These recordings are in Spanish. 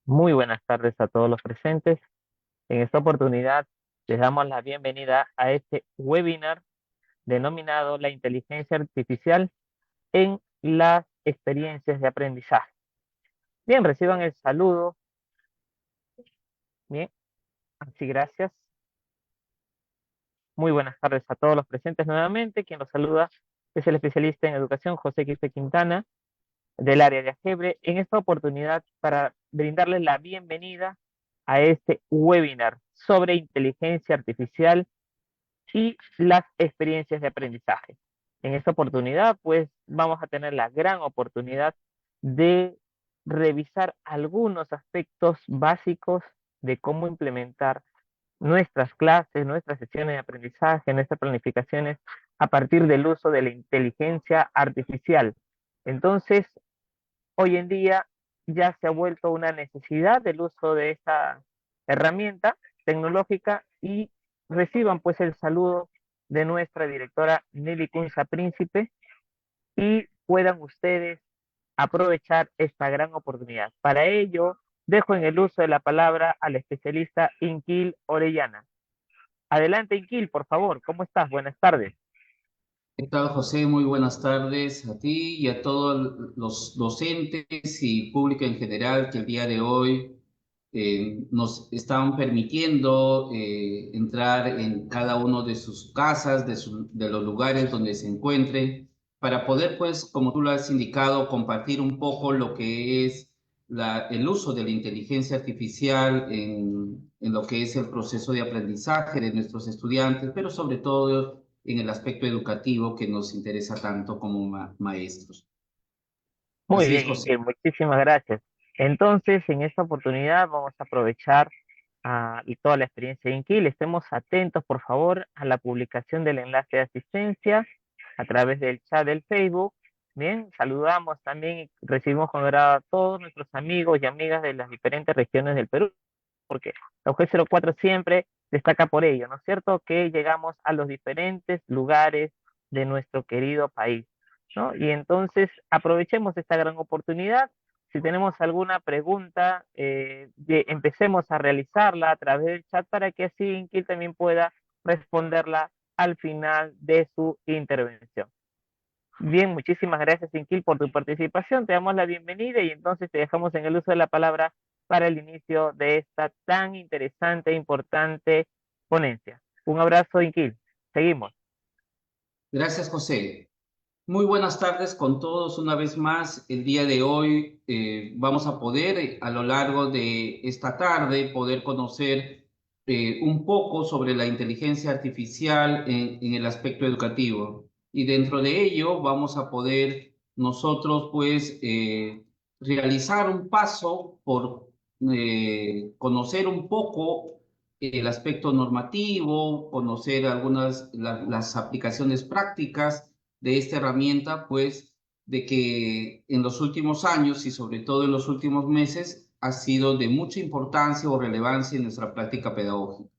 Muy buenas tardes a todos los presentes. En esta oportunidad les damos la bienvenida a este webinar denominado La inteligencia artificial en las experiencias de aprendizaje. Bien, reciban el saludo. Bien, así gracias. Muy buenas tardes a todos los presentes nuevamente. Quien los saluda es el especialista en educación José Quispe Quintana del área de Agebre. En esta oportunidad para brindarles la bienvenida a este webinar sobre inteligencia artificial y las experiencias de aprendizaje. En esta oportunidad, pues vamos a tener la gran oportunidad de revisar algunos aspectos básicos de cómo implementar nuestras clases, nuestras sesiones de aprendizaje, nuestras planificaciones a partir del uso de la inteligencia artificial. Entonces, hoy en día ya se ha vuelto una necesidad el uso de esta herramienta tecnológica y reciban pues el saludo de nuestra directora Nelly Cunza Príncipe y puedan ustedes aprovechar esta gran oportunidad. Para ello, dejo en el uso de la palabra al especialista Inquil Orellana. Adelante, Inquil, por favor. ¿Cómo estás? Buenas tardes. ¿Qué tal, José? Muy buenas tardes a ti y a todos los docentes y público en general que el día de hoy nos están permitiendo entrar en cada uno de sus casas, de los lugares donde se encuentren, para poder, pues, como tú lo has indicado, compartir un poco lo que es el uso de la inteligencia artificial en lo que es el proceso de aprendizaje de nuestros estudiantes, pero sobre todo en el aspecto educativo que nos interesa tanto como maestros. Muy Así es, bien, José. Inquil, muchísimas gracias. Entonces, en esta oportunidad vamos a aprovechar y toda la experiencia de Inquil. Estemos atentos, por favor, a la publicación del enlace de asistencia a través del chat del Facebook. Bien, saludamos también y recibimos con agrado a todos nuestros amigos y amigas de las diferentes regiones del Perú, porque la UG04 siempre destaca por ello, ¿no es cierto? Que llegamos a los diferentes lugares de nuestro querido país, ¿no? Y entonces aprovechemos esta gran oportunidad. Si tenemos alguna pregunta, empecemos a realizarla a través del chat para que así Inquil también pueda responderla al final de su intervención. Bien, muchísimas gracias, Inquil, por tu participación. Te damos la bienvenida y entonces te dejamos en el uso de la palabra para el inicio de esta tan interesante e importante ponencia. Un abrazo, Inquil. Seguimos. Gracias, José. Muy buenas tardes con todos una vez más. El día de hoy vamos a poder, a lo largo de esta tarde, poder conocer un poco sobre la inteligencia artificial en el aspecto educativo. Y dentro de ello vamos a poder nosotros, pues, realizar un paso por conocer un poco el aspecto normativo, conocer las aplicaciones prácticas de esta herramienta, pues, de que en los últimos años y sobre todo en los últimos meses ha sido de mucha importancia o relevancia en nuestra práctica pedagógica.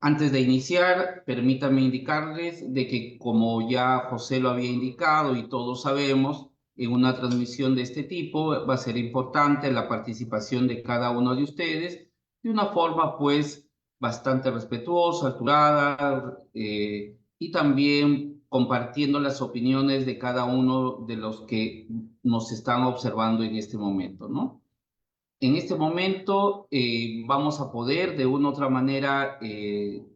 Antes de iniciar, permítanme indicarles de que, como ya José lo había indicado y todos sabemos, en una transmisión de este tipo va a ser importante la participación de cada uno de ustedes de una forma, pues, bastante respetuosa, alturada, y también compartiendo las opiniones de cada uno de los que nos están observando en este momento, ¿no? En este momento vamos a poder de una u otra manera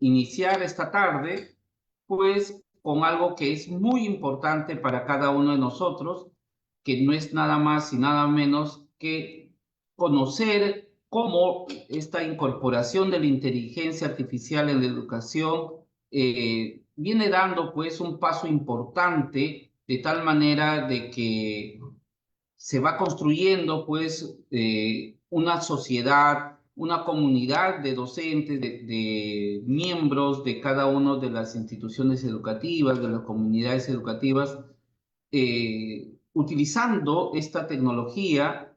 iniciar esta tarde, pues con algo que es muy importante para cada uno de nosotros, que no es nada más y nada menos que conocer cómo esta incorporación de la inteligencia artificial en la educación viene dando pues un paso importante de tal manera de que se va construyendo pues una sociedad, una comunidad de docentes, de miembros de cada una de las instituciones educativas, de las comunidades educativas, utilizando esta tecnología,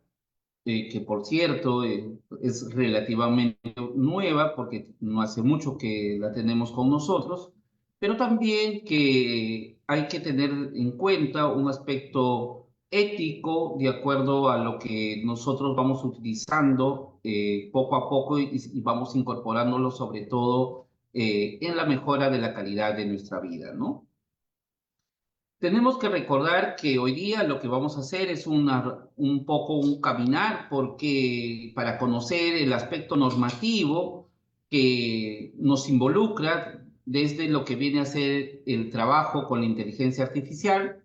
que por cierto es relativamente nueva porque no hace mucho que la tenemos con nosotros, pero también que hay que tener en cuenta un aspecto ético de acuerdo a lo que nosotros vamos utilizando poco a poco y vamos incorporándolo sobre todo en la mejora de la calidad de nuestra vida, ¿no? Tenemos que recordar que hoy día lo que vamos a hacer es un poco un caminar porque para conocer el aspecto normativo que nos involucra desde lo que viene a ser el trabajo con la inteligencia artificial.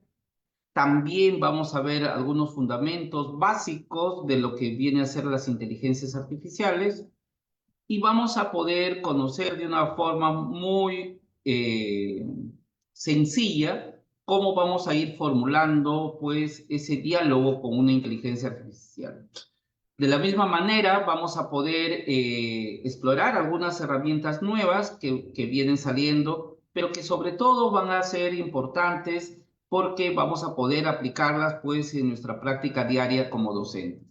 También vamos a ver algunos fundamentos básicos de lo que viene a ser las inteligencias artificiales y vamos a poder conocer de una forma muy sencilla cómo vamos a ir formulando pues ese diálogo con una inteligencia artificial. De la misma manera, vamos a poder explorar algunas herramientas nuevas que vienen saliendo, pero que sobre todo van a ser importantes porque vamos a poder aplicarlas pues en nuestra práctica diaria como docentes.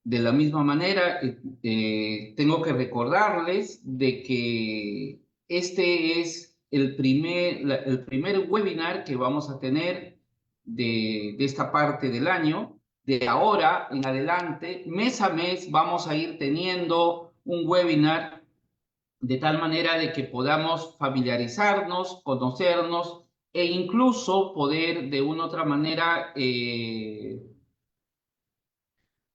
De la misma manera, tengo que recordarles de que este es el primer webinar que vamos a tener de esta parte del año. De ahora en adelante, mes a mes, vamos a ir teniendo un webinar de tal manera de que podamos familiarizarnos, conocernos e incluso poder de una u otra manera ir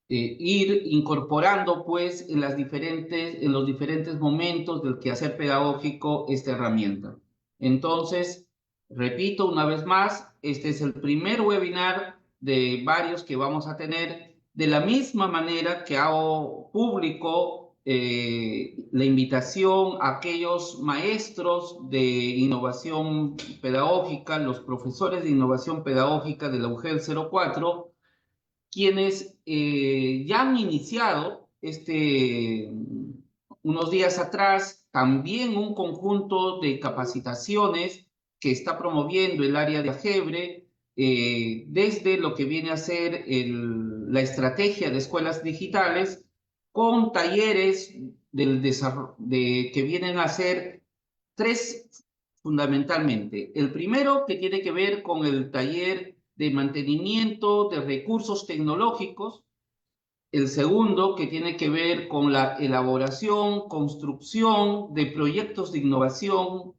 incorporando pues en en los diferentes momentos del quehacer pedagógico esta herramienta. Entonces, repito una vez más, este es el primer webinar de varios que vamos a tener, de la misma manera que hago público la invitación a aquellos maestros de innovación pedagógica, los profesores de innovación pedagógica de la UGEL 04, quienes ya han iniciado unos días atrás también un conjunto de capacitaciones que está promoviendo el área de AGEBRE desde lo que viene a ser la estrategia de escuelas digitales con talleres que vienen a ser tres fundamentalmente. El primero que tiene que ver con el taller de mantenimiento de recursos tecnológicos. El segundo, que tiene que ver con la elaboración, construcción de proyectos de innovación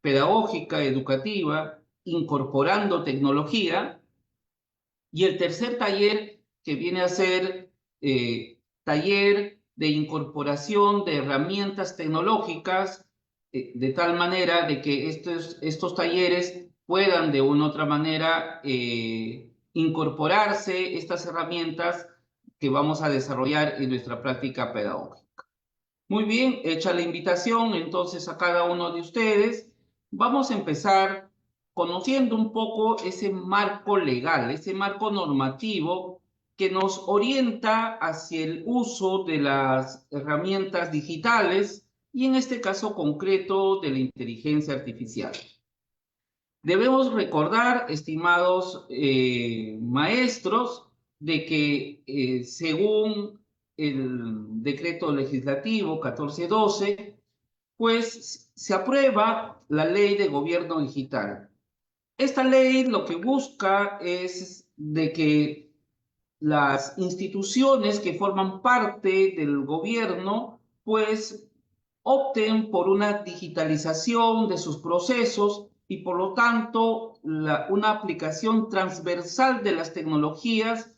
pedagógica, educativa, incorporando tecnología. Y el tercer taller, que viene a ser taller de incorporación de herramientas tecnológicas, de tal manera de que estos talleres puedan de una u otra manera incorporarse estas herramientas que vamos a desarrollar en nuestra práctica pedagógica. Muy bien, hecha la invitación entonces a cada uno de ustedes, vamos a empezar conociendo un poco ese marco legal, ese marco normativo que nos orienta hacia el uso de las herramientas digitales y en este caso concreto de la inteligencia artificial. Debemos recordar, estimados maestros, de que según el decreto legislativo 1412, pues se aprueba la ley de gobierno digital. Esta ley lo que busca es de que las instituciones que forman parte del gobierno, pues opten por una digitalización de sus procesos y por lo tanto una aplicación transversal de las tecnologías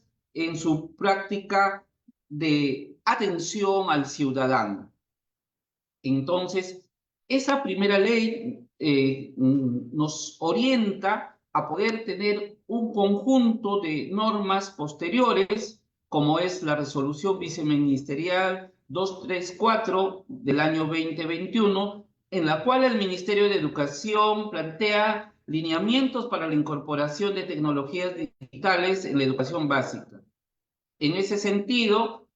en su práctica de atención al ciudadano. Entonces, esa primera ley nos orienta a poder tener un conjunto de normas posteriores, como es la resolución viceministerial 234 del año 2021, en la cual el Ministerio de Educación plantea lineamientos para la incorporación de tecnologías digitales en la educación básica. En ese sentido,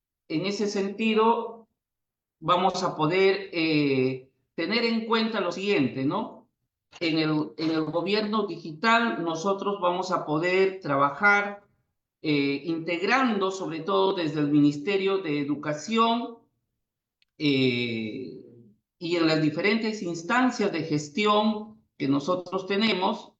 vamos a poder tener en cuenta lo siguiente, ¿no? En el gobierno digital nosotros vamos a poder trabajar integrando, sobre todo desde el Ministerio de Educación y en las diferentes instancias de gestión que nosotros tenemos,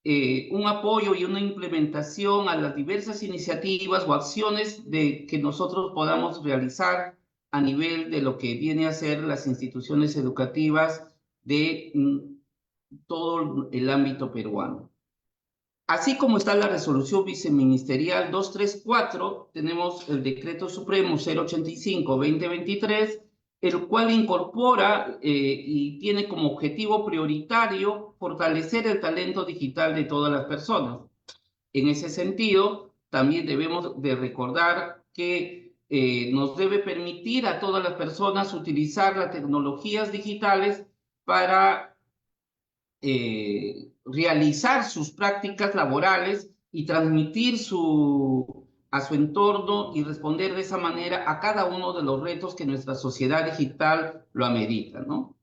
un apoyo y una implementación a las diversas iniciativas o acciones que nosotros podamos realizar a nivel de lo que viene a ser las instituciones educativas de todo el ámbito peruano. Así como está la resolución viceministerial 234, tenemos el decreto supremo 085-2023, el cual incorpora y tiene como objetivo prioritario fortalecer el talento digital de todas las personas. En ese sentido, también debemos de recordar que nos debe permitir a todas las personas utilizar las tecnologías digitales para realizar sus prácticas laborales y transmitir a su entorno y responder de esa manera a cada uno de los retos que nuestra sociedad digital lo amerita, ¿no?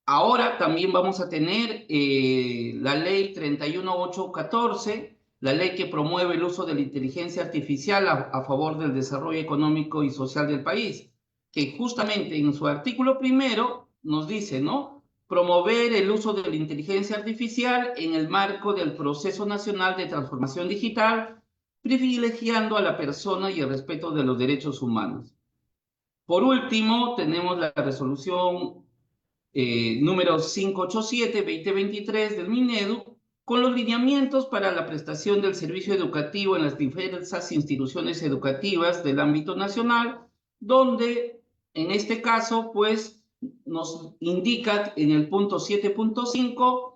Ahora también vamos a tener la ley 31814, la ley que promueve el uso de la inteligencia artificial a favor del desarrollo económico y social del país, que justamente en su artículo primero nos dice, ¿no? Promover el uso de la inteligencia artificial en el marco del proceso nacional de transformación digital, privilegiando a la persona y el respeto de los derechos humanos. Por último, tenemos la resolución número 587-2023 del Minedu, con los lineamientos para la prestación del servicio educativo en las diversas instituciones educativas del ámbito nacional, donde en este caso, pues, nos indica en el punto 7.5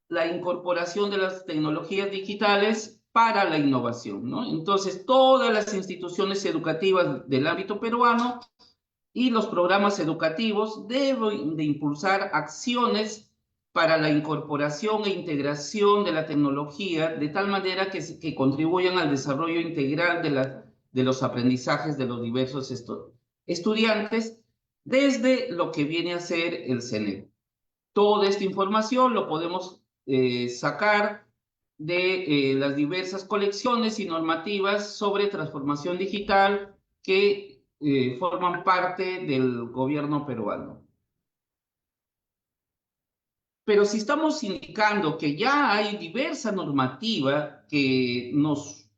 la incorporación de las tecnologías digitales para la innovación, ¿no? Entonces, todas las instituciones educativas del ámbito peruano y los programas educativos deben de impulsar acciones para la incorporación e integración de la tecnología de tal manera que contribuyan al desarrollo integral de los aprendizajes de los diversos estudiantes desde lo que viene a ser el CENEP. Toda esta información lo podemos sacar de las diversas colecciones y normativas sobre transformación digital que forman parte del gobierno peruano. Pero si estamos indicando que ya hay diversa normativa que nos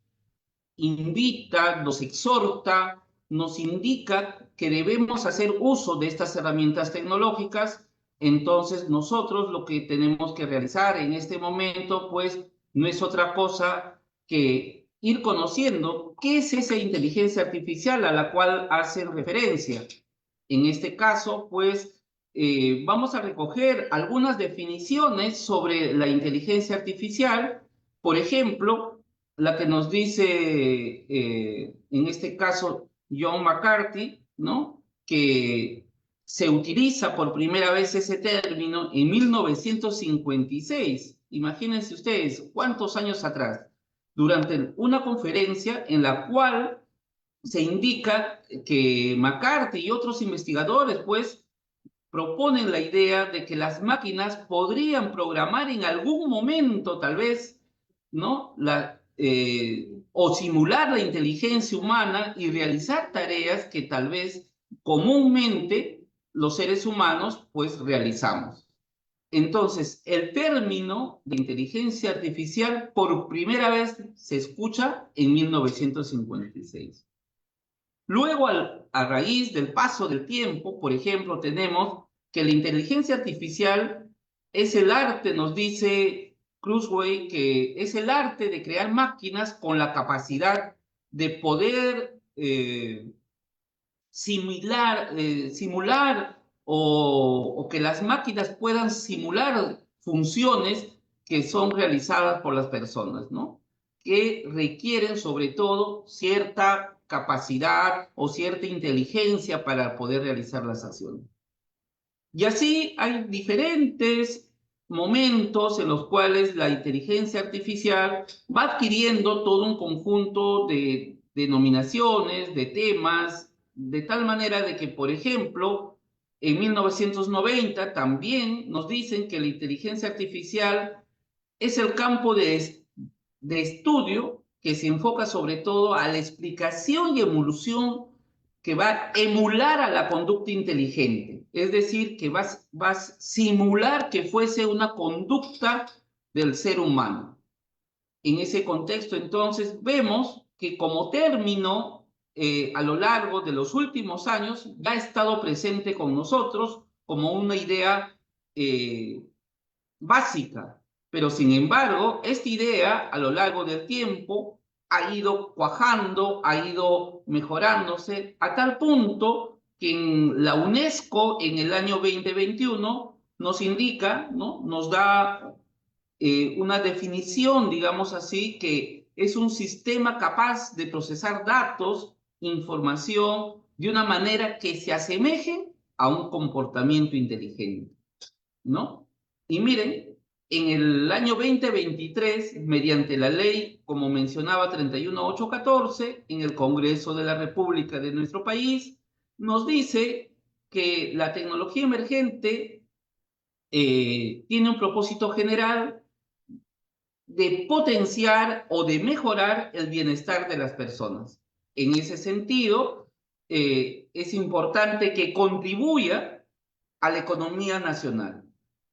invita, nos exhorta, nos indica que debemos hacer uso de estas herramientas tecnológicas, entonces nosotros lo que tenemos que realizar en este momento, pues, no es otra cosa que ir conociendo qué es esa inteligencia artificial a la cual hacen referencia. En este caso, pues, vamos a recoger algunas definiciones sobre la inteligencia artificial. Por ejemplo, la que nos dice, en este caso, John McCarthy, ¿no? Que se utiliza por primera vez ese término en 1956. Imagínense ustedes, ¿cuántos años atrás? Durante una conferencia en la cual se indica que McCarthy y otros investigadores, pues, proponen la idea de que las máquinas podrían programar en algún momento, tal vez, ¿no? O simular la inteligencia humana y realizar tareas que tal vez comúnmente los seres humanos, pues, realizamos. Entonces, el término de inteligencia artificial por primera vez se escucha en 1956. Luego, a raíz del paso del tiempo, por ejemplo, tenemos que la inteligencia artificial es el arte, nos dice Kurzweil, que es el arte de crear máquinas con la capacidad de poder simular o que las máquinas puedan simular funciones que son realizadas por las personas, ¿no? Que requieren sobre todo cierta capacidad o cierta inteligencia para poder realizar las acciones. Y así hay diferentes momentos en los cuales la inteligencia artificial va adquiriendo todo un conjunto de denominaciones, de temas, de tal manera de que, por ejemplo, en 1990 también nos dicen que la inteligencia artificial es el campo de estudio que se enfoca sobre todo a la explicación y evolución que va a emular a la conducta inteligente, es decir, que va a simular que fuese una conducta del ser humano. En ese contexto, entonces, vemos que como término, a lo largo de los últimos años, ya ha estado presente con nosotros como una idea básica, pero sin embargo, esta idea a lo largo del tiempo ha ido cuajando, ha ido mejorándose a tal punto que en la UNESCO en el año 2021 nos indica, ¿no? Nos da una definición, digamos así, que es un sistema capaz de procesar datos, información, de una manera que se asemeje a un comportamiento inteligente, ¿no? Y miren, en el año 2023, mediante la ley, como mencionaba, 31814, en el Congreso de la República de nuestro país, nos dice que la tecnología emergente tiene un propósito general de potenciar o de mejorar el bienestar de las personas. En ese sentido, es importante que contribuya a la economía nacional,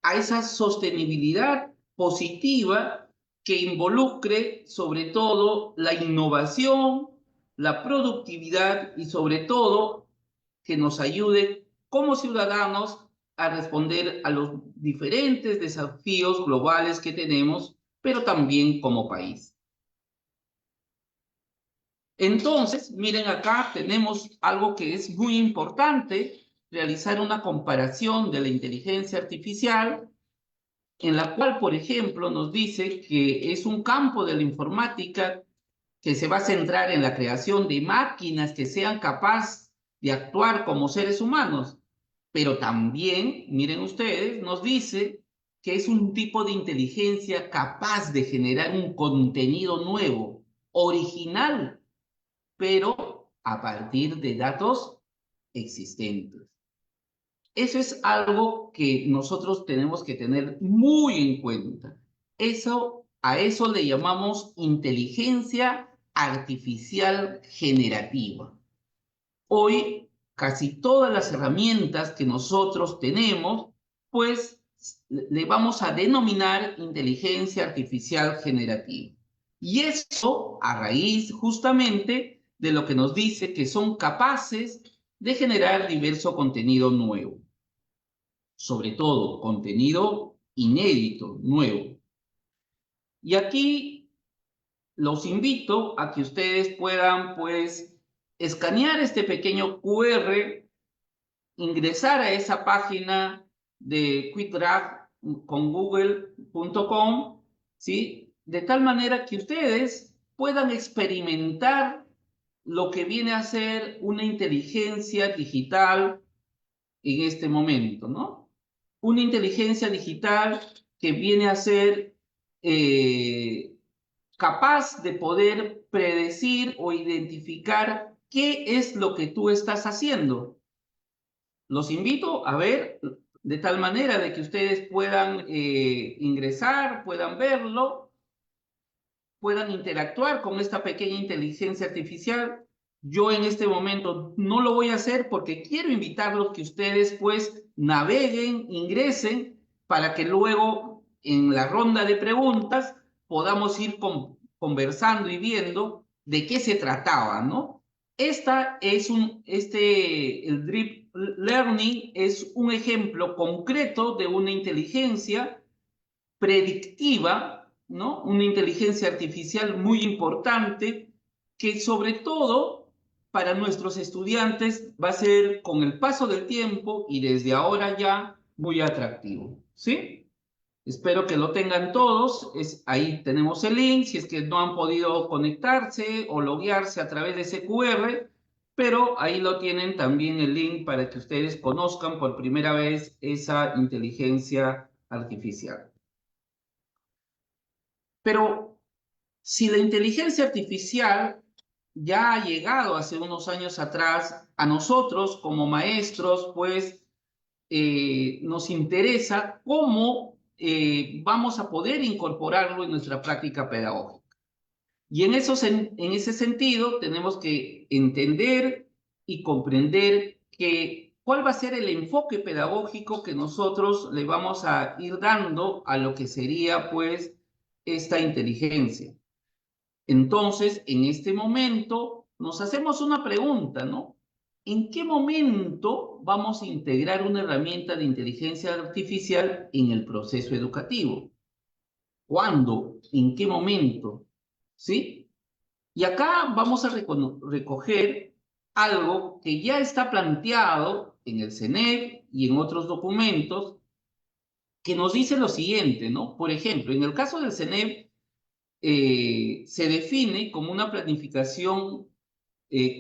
a esa sostenibilidad positiva que involucre sobre todo la innovación, la productividad y sobre todo que nos ayude como ciudadanos a responder a los diferentes desafíos globales que tenemos, pero también como país. Entonces, miren acá tenemos algo que es muy importante, realizar una comparación de la inteligencia artificial, en la cual, por ejemplo, nos dice que es un campo de la informática que se va a centrar en la creación de máquinas que sean capaces de actuar como seres humanos, pero también, miren ustedes, nos dice que es un tipo de inteligencia capaz de generar un contenido nuevo, original, pero a partir de datos existentes. Eso es algo que nosotros tenemos que tener muy en cuenta. A eso le llamamos inteligencia artificial generativa. Hoy, casi todas las herramientas que nosotros tenemos, pues le vamos a denominar inteligencia artificial generativa. Y eso a raíz justamente de lo que nos dice que son capaces de generar diverso contenido nuevo, sobre todo contenido inédito, nuevo. Y aquí los invito a que ustedes puedan, pues, escanear este pequeño QR, ingresar a esa página de QuickDraft con google.com, ¿sí? De tal manera que ustedes puedan experimentar lo que viene a ser una inteligencia digital en este momento, ¿no? Una inteligencia digital que viene a ser capaz de poder predecir o identificar qué es lo que tú estás haciendo. Los invito a ver de tal manera de que ustedes puedan ingresar, puedan verlo, puedan interactuar con esta pequeña inteligencia artificial. Yo en este momento no lo voy a hacer porque quiero invitarlos que ustedes pues naveguen, ingresen, para que luego en la ronda de preguntas podamos ir conversando y viendo de qué se trataba, ¿no? El Deep Learning es un ejemplo concreto de una inteligencia predictiva, ¿no? Una inteligencia artificial muy importante que sobre todo para nuestros estudiantes va a ser con el paso del tiempo y desde ahora ya muy atractivo, ¿sí? Espero que lo tengan todos. Ahí tenemos el link, si es que no han podido conectarse o loguearse a través de ese QR, pero ahí lo tienen también el link para que ustedes conozcan por primera vez esa inteligencia artificial. Pero si la inteligencia artificial ya ha llegado hace unos años atrás, a nosotros como maestros, pues nos interesa cómo vamos a poder incorporarlo en nuestra práctica pedagógica. Y en ese sentido tenemos que entender y comprender cuál va a ser el enfoque pedagógico que nosotros le vamos a ir dando a lo que sería pues esta inteligencia. Entonces, en este momento nos hacemos una pregunta, ¿no? ¿En qué momento vamos a integrar una herramienta de inteligencia artificial en el proceso educativo? ¿Cuándo? ¿En qué momento? ¿Sí? Y acá vamos a recoger algo que ya está planteado en el CENEP y en otros documentos que nos dice lo siguiente, ¿no? Por ejemplo, en el caso del CENEP se define como una planificación,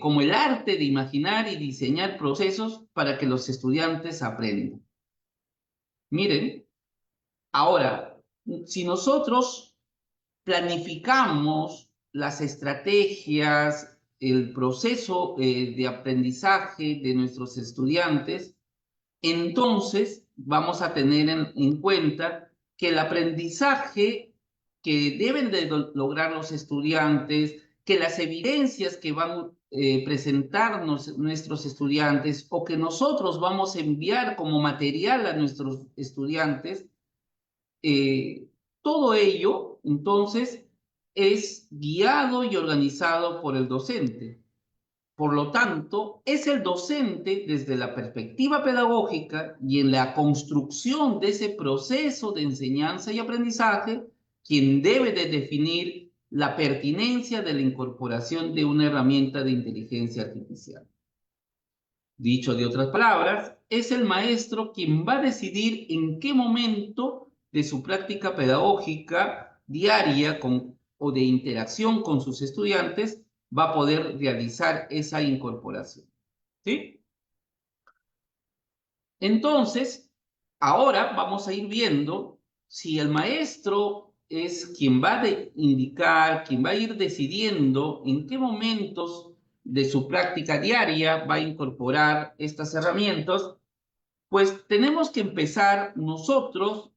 como el arte de imaginar y diseñar procesos para que los estudiantes aprendan. Miren, ahora, si nosotros planificamos las estrategias, el proceso de aprendizaje de nuestros estudiantes, entonces vamos a tener en cuenta que el aprendizaje que deben de lograr los estudiantes, que las evidencias que van a presentarnos nuestros estudiantes o que nosotros vamos a enviar como material a nuestros estudiantes, todo ello, entonces, es guiado y organizado por el docente. Por lo tanto, es el docente desde la perspectiva pedagógica y en la construcción de ese proceso de enseñanza y aprendizaje quien debe de definir la pertinencia de la incorporación de una herramienta de inteligencia artificial. Dicho de otras palabras, es el maestro quien va a decidir en qué momento de su práctica pedagógica diaria o de interacción con sus estudiantes va a poder realizar esa incorporación. ¿Sí? Entonces, ahora vamos a ir viendo si el maestro es quien va a indicar, quien va a ir decidiendo en qué momentos de su práctica diaria va a incorporar estas herramientas, pues tenemos que empezar nosotros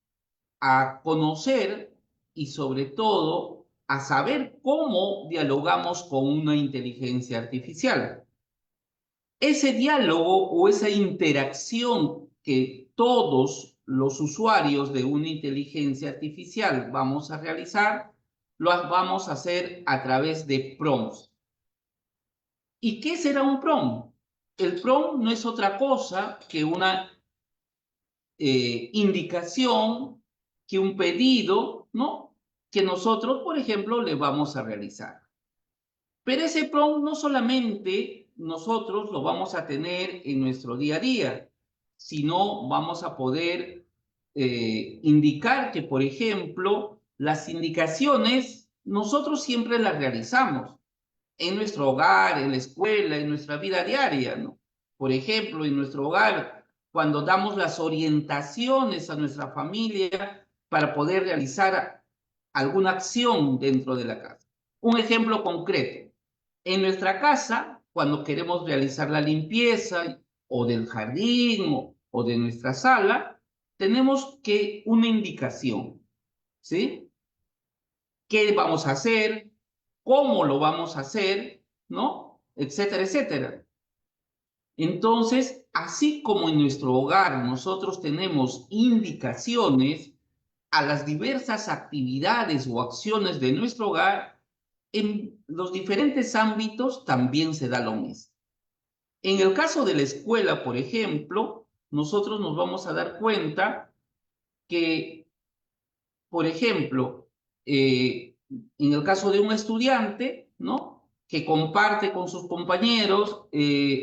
a conocer y sobre todo a saber cómo dialogamos con una inteligencia artificial. Ese diálogo o esa interacción que todos los usuarios de una inteligencia artificial vamos a realizar, lo vamos a hacer a través de prompts. ¿Y qué será un prompt? El prompt no es otra cosa que una indicación, que un pedido, ¿no? Que nosotros, por ejemplo, le vamos a realizar. Pero ese prompt no solamente nosotros lo vamos a tener en nuestro día a día, sino vamos a poder indicar que, por ejemplo, las indicaciones nosotros siempre las realizamos en nuestro hogar, en la escuela, en nuestra vida diaria, ¿no? Por ejemplo, en nuestro hogar, cuando damos las orientaciones a nuestra familia para poder realizar alguna acción dentro de la casa. Un ejemplo concreto. En nuestra casa, cuando queremos realizar la limpieza o del jardín o de nuestra sala, tenemos que una indicación, ¿sí? ¿Qué vamos a hacer? ¿Cómo lo vamos a hacer? ¿No? Etcétera, etcétera. Entonces, así como en nuestro hogar nosotros tenemos indicaciones a las diversas actividades o acciones de nuestro hogar, en los diferentes ámbitos también se da lo mismo. En el caso de la escuela, por ejemplo, nosotros nos vamos a dar cuenta que, por ejemplo, en el caso de un estudiante, ¿no? que comparte con sus compañeros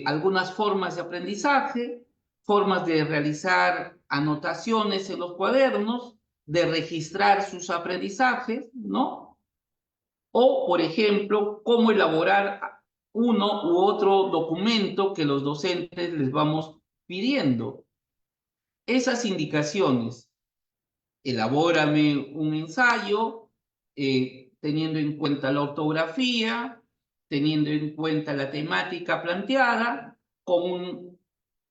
algunas formas de aprendizaje, formas de realizar anotaciones en los cuadernos, de registrar sus aprendizajes, ¿no? O, por ejemplo, cómo elaborar uno u otro documento que los docentes les vamos pidiendo. Esas indicaciones, elabórame un ensayo, teniendo en cuenta la ortografía, teniendo en cuenta la temática planteada, con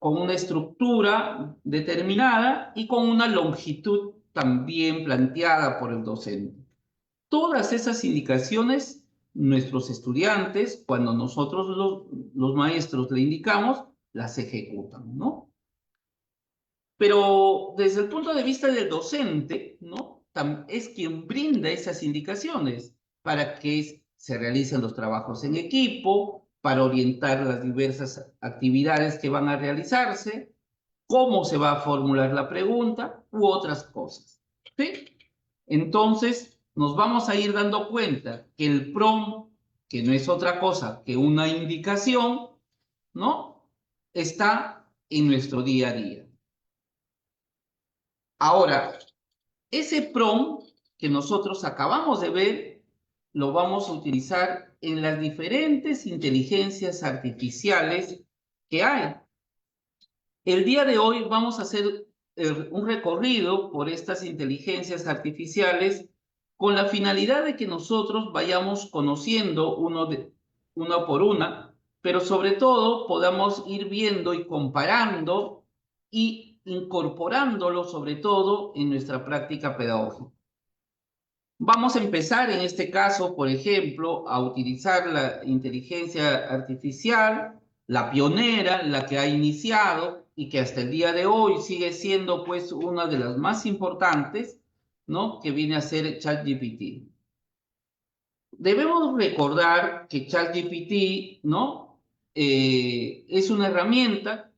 una estructura determinada y con una longitud también planteada por el docente. Todas esas indicaciones, nuestros estudiantes, cuando nosotros los maestros le indicamos, las ejecutan, ¿no? Pero desde el punto de vista del docente, ¿no? Es quien brinda esas indicaciones para que se realicen los trabajos en equipo, para orientar las diversas actividades que van a realizarse, cómo se va a formular la pregunta u otras cosas. ¿Sí? Entonces, nos vamos a ir dando cuenta que el PROM, que no es otra cosa que una indicación, ¿no? Está en nuestro día a día. Ahora, ese prompt que nosotros acabamos de ver, lo vamos a utilizar en las diferentes inteligencias artificiales que hay. El día de hoy vamos a hacer un recorrido por estas inteligencias artificiales con la finalidad de que nosotros vayamos conociendo una por una, pero sobre todo podamos ir viendo y comparando y incorporándolo sobre todo en nuestra práctica pedagógica. Vamos a empezar en este caso, por ejemplo, a utilizar la inteligencia artificial, la pionera, la que ha iniciado y que hasta el día de hoy sigue siendo pues una de las más importantes, ¿no? Que viene a ser ChatGPT. Debemos recordar que ChatGPT, ¿no? Es una herramienta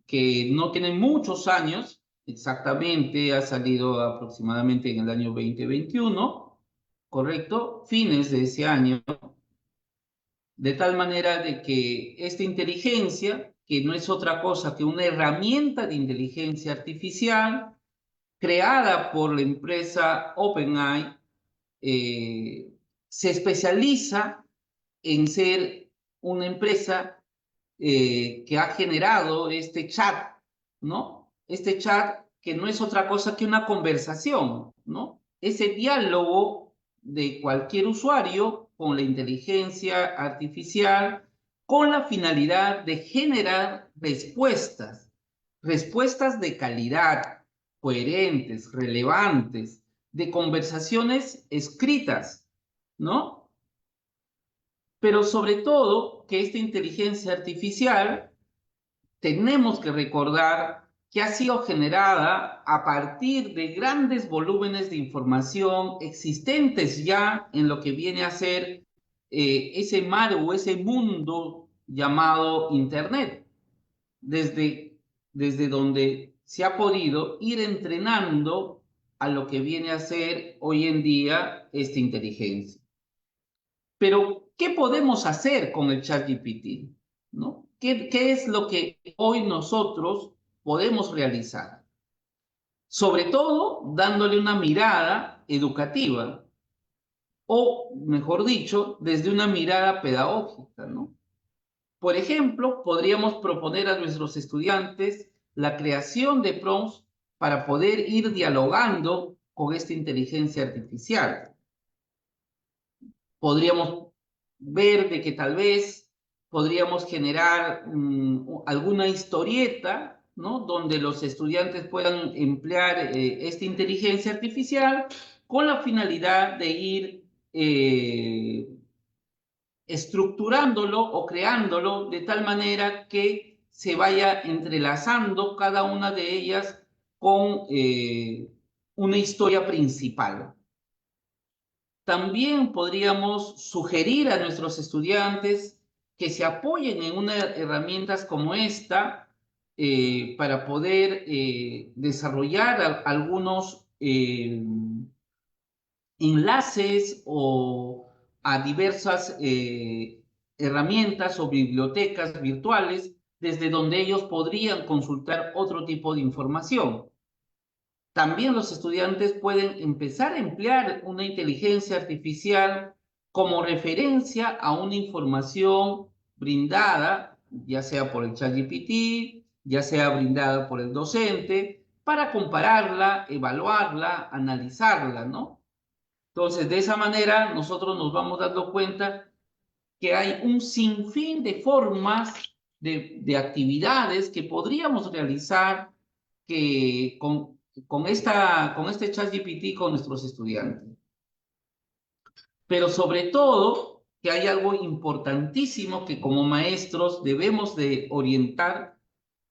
que no tiene muchos años, exactamente ha salido aproximadamente en el año 2021, ¿correcto? Fines de ese año, de tal manera de que esta inteligencia, que no es otra cosa que una herramienta de inteligencia artificial creada por la empresa OpenAI, eh, se especializa en ser una empresa que ha generado este chat, ¿no? Este chat que no es otra cosa que una conversación, ¿no? Ese diálogo de cualquier usuario con la inteligencia artificial con la finalidad de generar respuestas, respuestas de calidad, coherentes, relevantes, de conversaciones escritas, ¿no? Pero sobre todo que esta inteligencia artificial tenemos que recordar que ha sido generada a partir de grandes volúmenes de información existentes ya en lo que viene a ser ese mar o ese mundo llamado Internet, desde donde se ha podido ir entrenando a lo que viene a ser hoy en día esta inteligencia. Pero, ¿qué podemos hacer con el ChatGPT? ¿No? ¿Qué es lo que hoy nosotros podemos realizar? Sobre todo, dándole una mirada educativa, o, mejor dicho, desde una mirada pedagógica, ¿no? Por ejemplo, podríamos proponer a nuestros estudiantes la creación de prompts para poder ir dialogando con esta inteligencia artificial. Podríamos ver de que tal vez podríamos generar alguna historieta, ¿no? Donde los estudiantes puedan emplear esta inteligencia artificial con la finalidad de ir estructurándolo o creándolo de tal manera que se vaya entrelazando cada una de ellas con una historia principal. También podríamos sugerir a nuestros estudiantes que se apoyen en unas herramientas como esta para poder desarrollar algunos enlaces o a diversas herramientas o bibliotecas virtuales desde donde ellos podrían consultar otro tipo de información. También los estudiantes pueden empezar a emplear una inteligencia artificial como referencia a una información brindada, ya sea por el ChatGPT, ya sea brindada por el docente, para compararla, evaluarla, analizarla, ¿no? Entonces, de esa manera, nosotros nos vamos dando cuenta que hay un sinfín de formas de actividades que podríamos realizar que con este ChatGPT con nuestros estudiantes. Pero sobre todo, que hay algo importantísimo que como maestros debemos de orientar,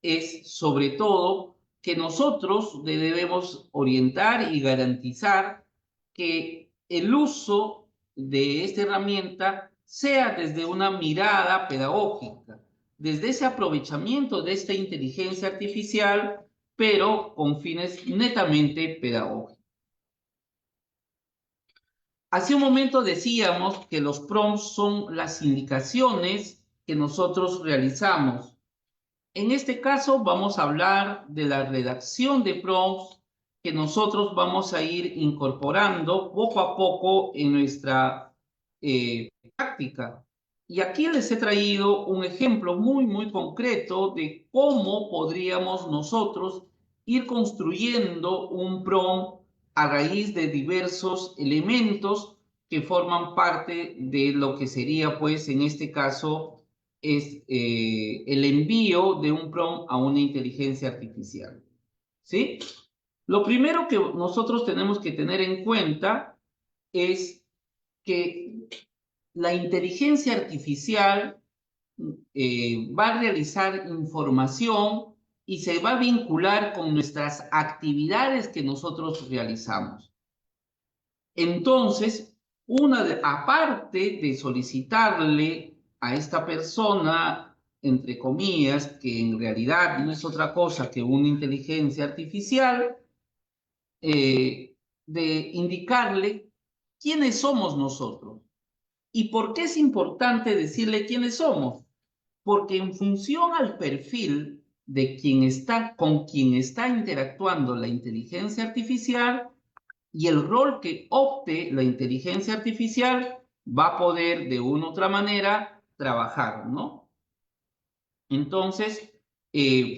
es sobre todo que nosotros debemos orientar y garantizar que el uso de esta herramienta sea desde una mirada pedagógica, desde ese aprovechamiento de esta inteligencia artificial, pero con fines netamente pedagógicos. Hace un momento decíamos que los prompts son las indicaciones que nosotros realizamos. En este caso vamos a hablar de la redacción de prompts que nosotros vamos a ir incorporando poco a poco en nuestra práctica. Y aquí les he traído un ejemplo muy concreto de cómo podríamos nosotros ir construyendo un prompt a raíz de diversos elementos que forman parte de lo que sería, pues, en este caso, es el envío de un prompt a una inteligencia artificial. ¿Sí? Lo primero que nosotros tenemos que tener en cuenta es que la inteligencia artificial va a realizar información y se va a vincular con nuestras actividades que nosotros realizamos. Entonces, aparte de solicitarle a esta persona, entre comillas, que en realidad no es otra cosa que una inteligencia artificial, de indicarle quiénes somos nosotros. ¿Y por qué es importante decirle quiénes somos? Porque en función al perfil de con quien está interactuando la inteligencia artificial y el rol que opte la inteligencia artificial, va a poder de una u otra manera trabajar, ¿no? Entonces,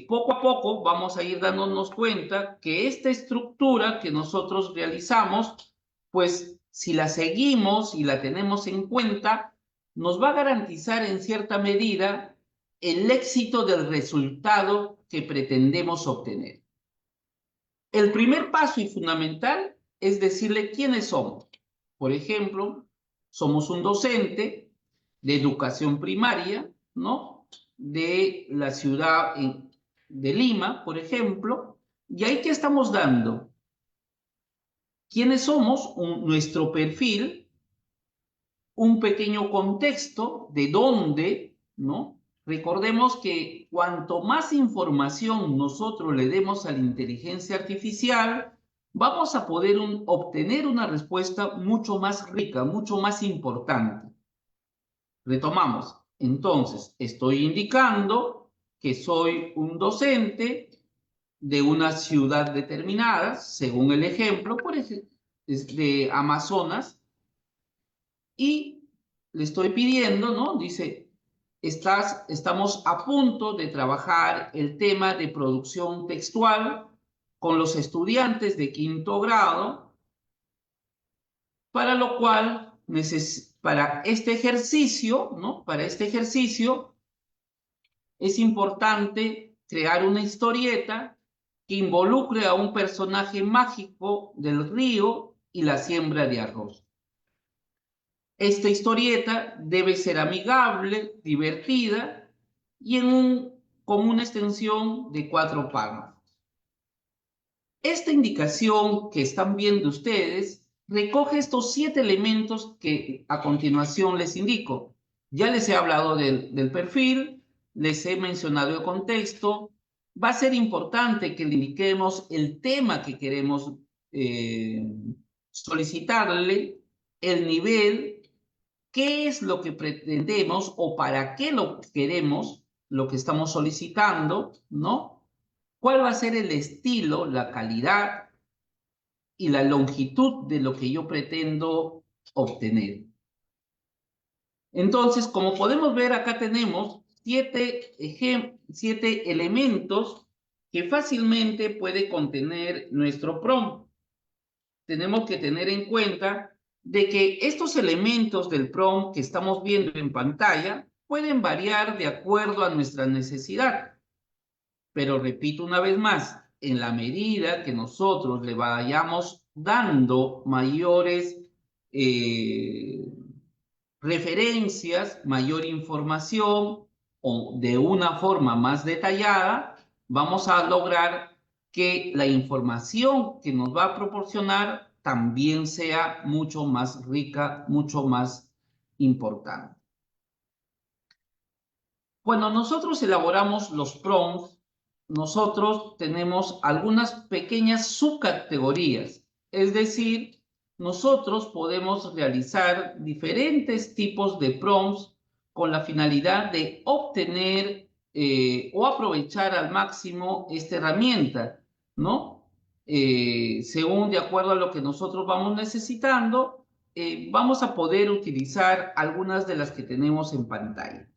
poco a poco vamos a ir dándonos cuenta que esta estructura que nosotros realizamos, pues si la seguimos y la tenemos en cuenta, nos va a garantizar en cierta medida el éxito del resultado que pretendemos obtener. El primer paso y fundamental es decirle quiénes somos. Por ejemplo, somos un docente de educación primaria, ¿no? De la ciudad de Lima, por ejemplo, y ahí que estamos dando quiénes somos, nuestro perfil, un pequeño contexto de dónde, ¿no? Recordemos que cuanto más información nosotros le demos a la inteligencia artificial, vamos a poder obtener una respuesta mucho más rica, mucho más importante. Retomamos. Entonces, estoy indicando que soy un docente de una ciudad determinada, según el ejemplo, por ejemplo, de Amazonas, y le estoy pidiendo, ¿no? Dice, estamos a punto de trabajar el tema de producción textual con los estudiantes de quinto grado, para lo cual, para este ejercicio, ¿no? Para este ejercicio es importante crear una historieta que involucre a un personaje mágico del río y la siembra de arroz. Esta historieta debe ser amigable, divertida y con una extensión de 4 párrafos. Esta indicación que están viendo ustedes recoge estos 7 elementos que a continuación les indico. Ya les he hablado del perfil, les he mencionado el contexto. Va a ser importante que le indiquemos el tema que queremos solicitarle, el nivel qué es lo que pretendemos o para qué lo queremos, lo que estamos solicitando, ¿no? ¿Cuál va a ser el estilo, la calidad y la longitud de lo que yo pretendo obtener? Entonces, como podemos ver, acá tenemos siete elementos que fácilmente puede contener nuestro prompt. Tenemos que tener en cuenta de que estos elementos del prompt que estamos viendo en pantalla pueden variar de acuerdo a nuestra necesidad. Pero repito una vez más, en la medida que nosotros le vayamos dando mayores eh, referencias, mayor información o de una forma más detallada, vamos a lograr que la información que nos va a proporcionar también sea mucho más rica, mucho más importante. Cuando nosotros elaboramos los prompts, nosotros tenemos algunas pequeñas subcategorías, es decir, nosotros podemos realizar diferentes tipos de prompts con la finalidad de obtener o aprovechar al máximo esta herramienta, ¿no? Según de acuerdo a lo que nosotros vamos necesitando, vamos a poder utilizar algunas de las que tenemos en pantalla.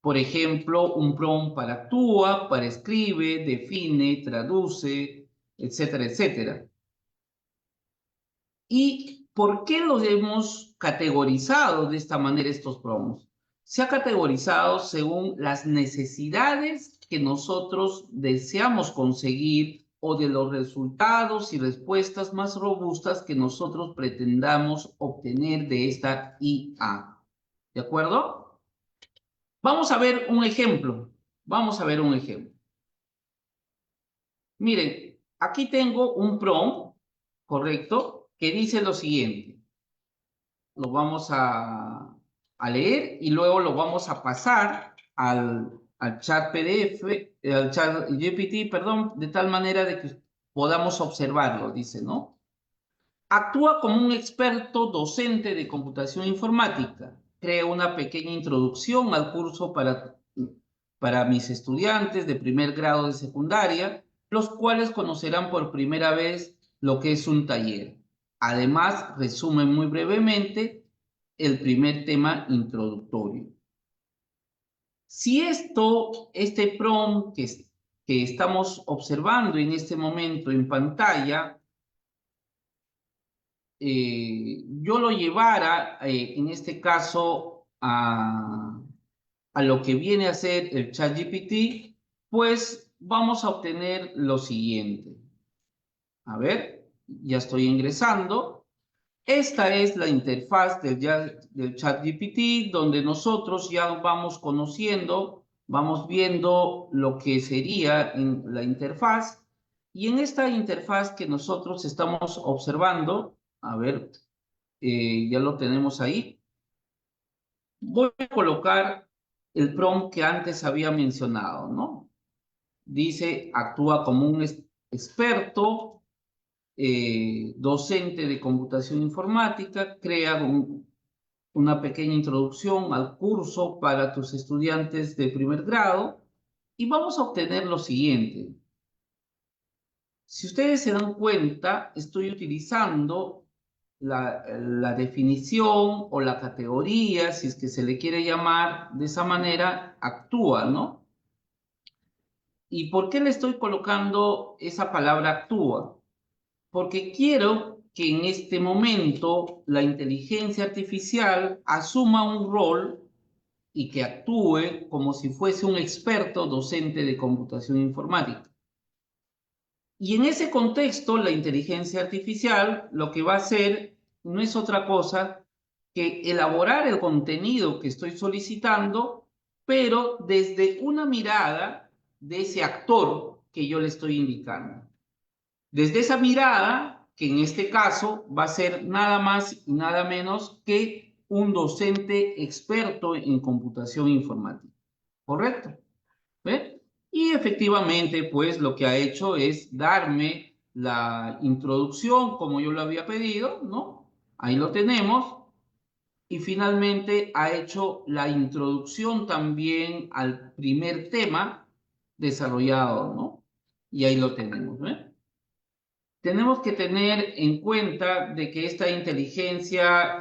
Por ejemplo, un prompt para actúa, para escribe, define, traduce, etcétera, etcétera. ¿Y por qué los hemos categorizado de esta manera estos prompts? Se ha categorizado según las necesidades que nosotros deseamos conseguir o de los resultados y respuestas más robustas que nosotros pretendamos obtener de esta IA. ¿De acuerdo? Vamos a ver un ejemplo. Vamos a ver un ejemplo. Miren, aquí tengo un prompt, ¿correcto? Que dice lo siguiente. Lo vamos a leer y luego lo vamos a pasar al chat PDF, al chat GPT, perdón, de tal manera de que podamos observarlo, dice, ¿no? Actúa como un experto docente de computación informática. Crea una pequeña introducción al curso para mis estudiantes de primer grado de secundaria, los cuales conocerán por primera vez lo que es un taller. Además, resume muy brevemente el primer tema introductorio. Si este prompt que estamos observando en este momento en pantalla, yo lo llevara, en este caso, a lo que viene a ser el ChatGPT, pues vamos a obtener lo siguiente. A ver, ya estoy ingresando. Esta es la interfaz del ChatGPT, donde nosotros ya vamos conociendo, vamos viendo lo que sería en la interfaz. Y en esta interfaz que nosotros estamos observando, a ver, ya lo tenemos ahí. Voy a colocar el prompt que antes había mencionado, ¿no? Dice, actúa como un experto, docente de computación informática, crea una pequeña introducción al curso para tus estudiantes de primer grado y vamos a obtener lo siguiente. Si ustedes se dan cuenta, estoy utilizando la definición o la categoría, si es que se le quiere llamar de esa manera, actúa, ¿no? ¿Y por qué le estoy colocando esa palabra actúa? Porque quiero que en este momento la inteligencia artificial asuma un rol y que actúe como si fuese un experto docente de computación informática. Y en ese contexto, la inteligencia artificial lo que va a hacer no es otra cosa que elaborar el contenido que estoy solicitando, pero desde una mirada de ese actor que yo le estoy indicando. Desde esa mirada, que en este caso va a ser nada más y nada menos que un docente experto en computación informática. ¿Correcto? ¿Ve? Y efectivamente, pues lo que ha hecho es darme la introducción como yo lo había pedido, ¿no? Ahí lo tenemos. y finalmente ha hecho la introducción también al primer tema desarrollado, ¿no? Y ahí lo tenemos, ¿eh? Tenemos que tener en cuenta de que esta inteligencia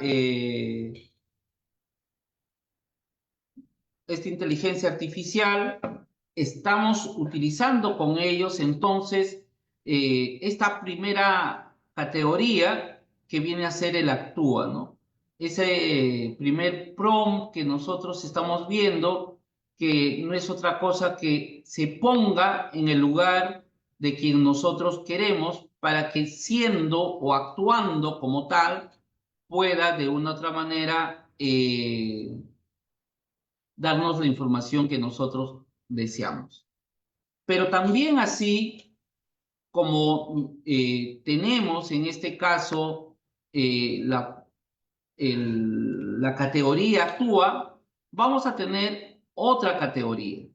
artificial, estamos utilizando con ellos entonces esta primera categoría que viene a ser el actúa, ¿no? Ese primer prompt que nosotros estamos viendo, que no es otra cosa que se ponga en el lugar de quien nosotros queremos para que siendo o actuando como tal pueda de una u otra manera darnos la información que nosotros deseamos. Pero también así como tenemos en este caso la categoría actúa, vamos a tener otra categoría.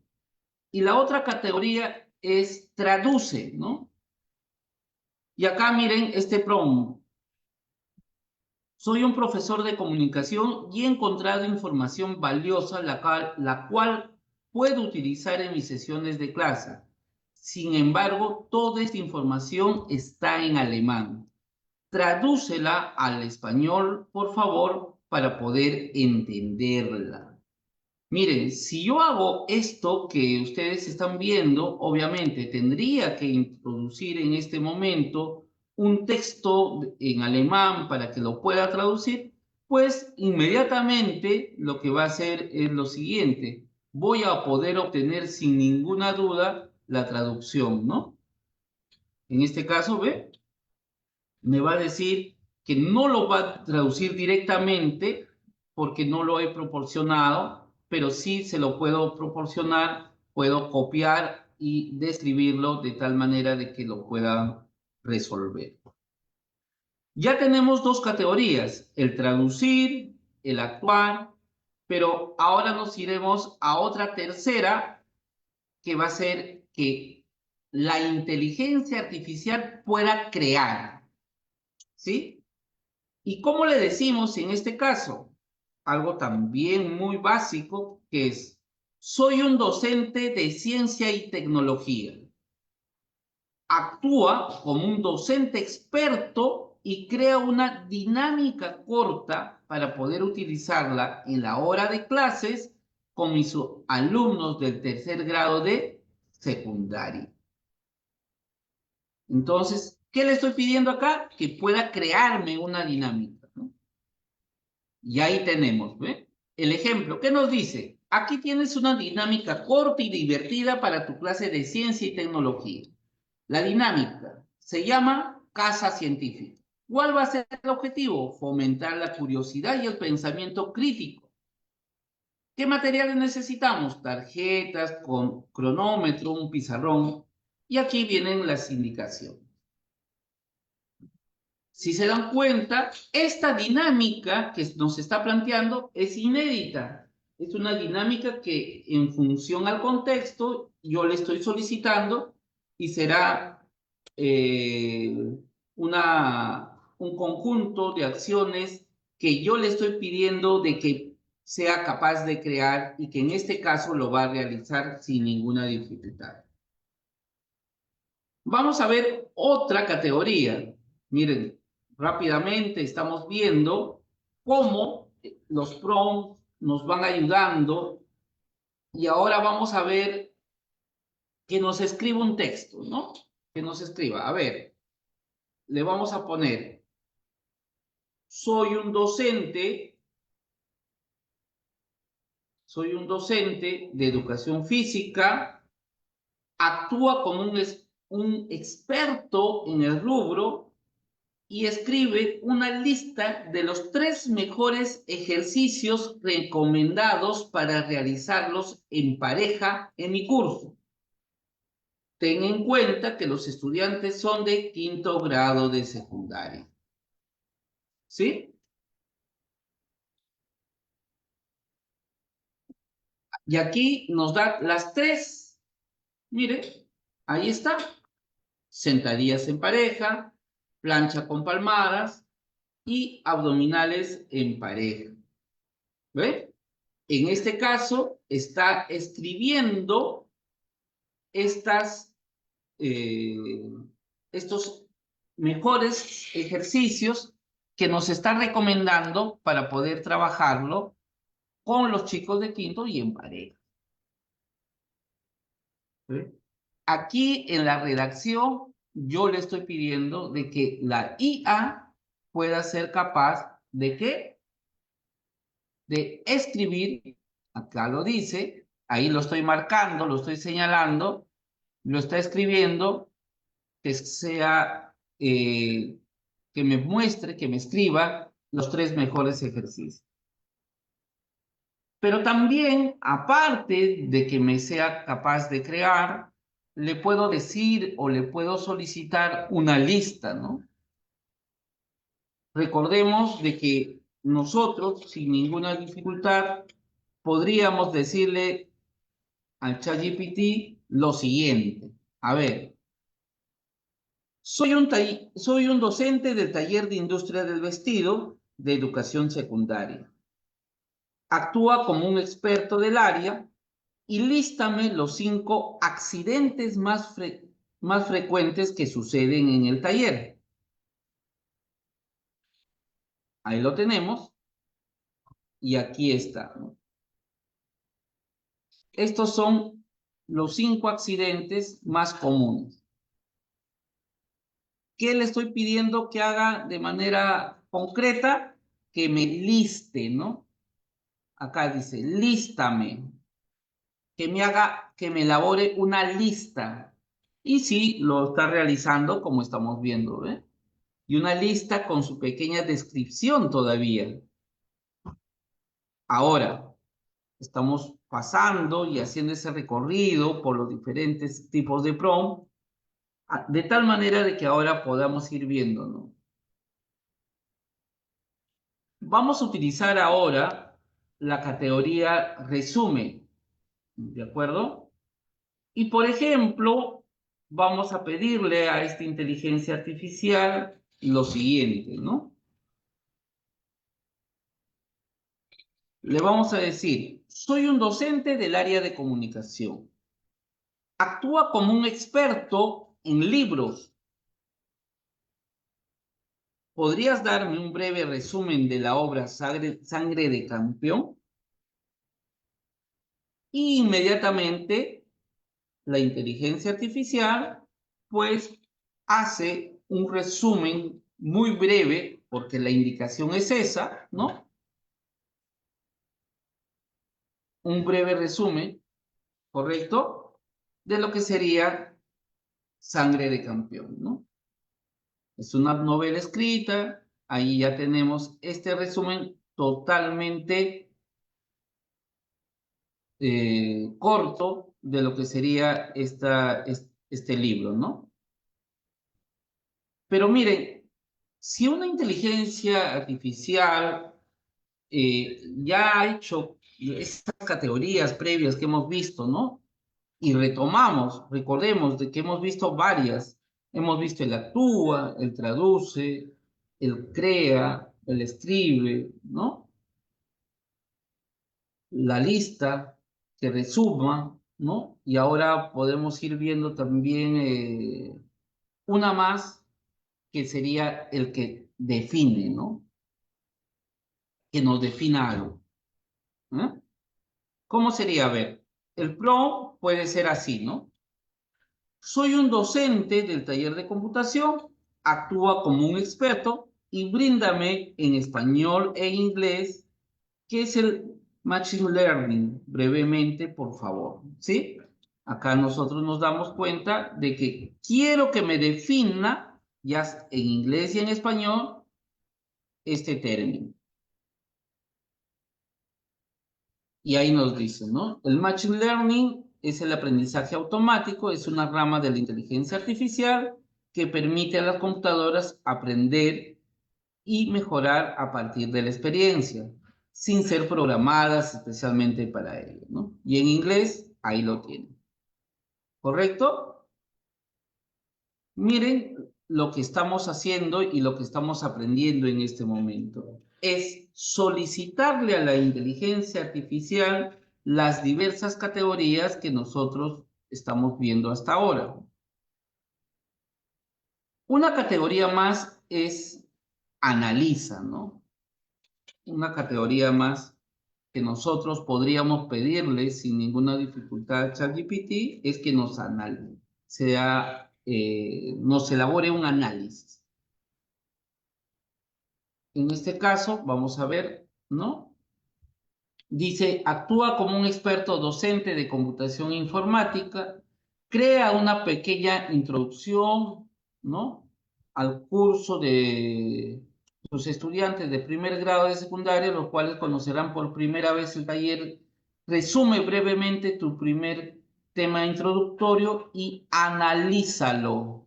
Y la otra categoría es traduce, ¿no? Y acá miren este prompt. Soy un profesor de comunicación y he encontrado información valiosa la cual puedo utilizar en mis sesiones de clase. Sin embargo, toda esta información está en alemán. Tradúcela al español, por favor, para poder entenderla. Miren, si yo hago esto que ustedes están viendo, obviamente tendría que introducir en este momento un texto en alemán para que lo pueda traducir, pues inmediatamente lo que va a hacer es lo siguiente. Voy a poder obtener sin ninguna duda la traducción, ¿no? En este caso, ¿ve? Me va a decir que no lo va a traducir directamente porque no lo he proporcionado, pero sí se lo puedo proporcionar, puedo copiar y describirlo de tal manera de que lo pueda resolver. Ya tenemos dos categorías, el traducir, el actuar, pero ahora nos iremos a otra tercera que va a ser que la inteligencia artificial pueda crear, ¿sí? ¿Y cómo le decimos en este caso? Algo también muy básico que es, soy un docente de ciencia y tecnología. Actúa como un docente experto y crea una dinámica corta para poder utilizarla en la hora de clases con mis alumnos del tercer grado de secundaria. Entonces, ¿qué le estoy pidiendo acá? Que pueda crearme una dinámica, ¿no? Y ahí tenemos, ¿ve? El ejemplo, ¿qué nos dice? Aquí tienes una dinámica corta y divertida para tu clase de ciencia y tecnología. La dinámica se llama Casa Científica. ¿Cuál va a ser el objetivo? Fomentar la curiosidad y el pensamiento crítico. ¿Qué materiales necesitamos? Tarjetas con cronómetro, un pizarrón. Y aquí vienen las indicaciones. Si se dan cuenta, esta dinámica que nos está planteando es inédita. Es una dinámica que en función al contexto yo le estoy solicitando y será un conjunto de acciones que yo le estoy pidiendo de que sea capaz de crear y que en este caso lo va a realizar sin ninguna dificultad. Vamos a ver otra categoría. Miren, rápidamente estamos viendo cómo los prompts nos van ayudando y ahora vamos a ver que nos escriba un texto, ¿no? Que nos escriba. A ver, le vamos a poner, soy un docente de educación física, actúa como un experto en el rubro y escribe una lista de los 3 mejores ejercicios recomendados para realizarlos en pareja en mi curso. Ten en cuenta que los estudiantes son de 5º grado de secundaria. ¿Sí? Y aquí nos da las 3. Mire, ahí está. Sentadillas en pareja, plancha con palmadas y abdominales en pareja. ¿Ve? En este caso, está escribiendo estos mejores ejercicios que nos está recomendando para poder trabajarlo con los chicos de quinto y en pareja. ¿Sí? Aquí en la redacción yo le estoy pidiendo de que la IA pueda ser capaz de ¿qué? De escribir, acá lo dice, ahí lo estoy marcando, lo estoy señalando, lo está escribiendo, que sea, que me muestre, que me escriba los 3 mejores ejercicios. Pero también, aparte de que me sea capaz de crear, le puedo decir o le puedo solicitar una lista, ¿no? Recordemos de que nosotros, sin ninguna dificultad, podríamos decirle al ChatGPT lo siguiente. A ver, soy un docente del taller de industria del vestido de educación secundaria. Actúa como un experto del área y lístame los 5 accidentes más frecuentes que suceden en el taller. Ahí lo tenemos y aquí está, ¿no? Estos son los 5 accidentes más comunes. ¿Qué le estoy pidiendo que haga de manera concreta? Que me liste, ¿no? Acá dice, lístame. Que me elabore una lista. Y sí, lo está realizando como estamos viendo, ¿eh? Y una lista con su pequeña descripción todavía. Ahora, estamos pasando y haciendo ese recorrido por los diferentes tipos de prompt, de tal manera de que ahora podamos ir viendo, ¿no? Vamos a utilizar ahora la categoría resumen, ¿de acuerdo? Y por ejemplo, vamos a pedirle a esta inteligencia artificial lo siguiente, ¿no? Le vamos a decir, soy un docente del área de comunicación. Actúa como un experto en libros. ¿Podrías darme un breve resumen de la obra Sangre de Campeón? Y inmediatamente la inteligencia artificial, pues, hace un resumen muy breve, porque la indicación es esa, ¿no? Un breve resumen, ¿correcto? De lo que sería Sangre de Campeón, ¿no? Es una novela escrita, ahí ya tenemos este resumen totalmente corto de lo que sería este libro, ¿no? Pero miren, si una inteligencia artificial ya ha hecho estas categorías previas que hemos visto, ¿no? Y retomamos, recordemos de que hemos visto varias. Hemos visto el actúa, el traduce, el crea, el escribe, ¿no? La lista que resuma, ¿no? Y ahora podemos ir viendo también una más que sería el que define, ¿no? Que nos defina algo. ¿Eh? ¿Cómo sería? A ver, el prompt puede ser así, ¿no? Soy un docente del taller de computación, actúa como un experto y bríndame en español e inglés qué es el Machine Learning, brevemente, por favor, ¿sí? Acá nosotros nos damos cuenta de que quiero que me defina, ya en inglés y en español, este término. Y ahí nos dice, ¿no? El Machine Learning es el aprendizaje automático, es una rama de la inteligencia artificial que permite a las computadoras aprender y mejorar a partir de la experiencia, sin ser programadas especialmente para ello, ¿no? Y en inglés, ahí lo tienen. ¿Correcto? Miren lo que estamos haciendo y lo que estamos aprendiendo en este momento. es solicitarle a la inteligencia artificial las diversas categorías que nosotros estamos viendo hasta ahora. Una categoría más es analiza, ¿no? Una categoría más que nosotros podríamos pedirle sin ninguna dificultad a ChatGPT es que nos elabore un análisis. En este caso, vamos a ver, ¿no? Dice, actúa como un experto docente de computación informática, crea una pequeña introducción, ¿no? Al curso de sus estudiantes de primer grado de secundaria, los cuales conocerán por primera vez el taller. Resume brevemente tu primer tema introductorio y analízalo,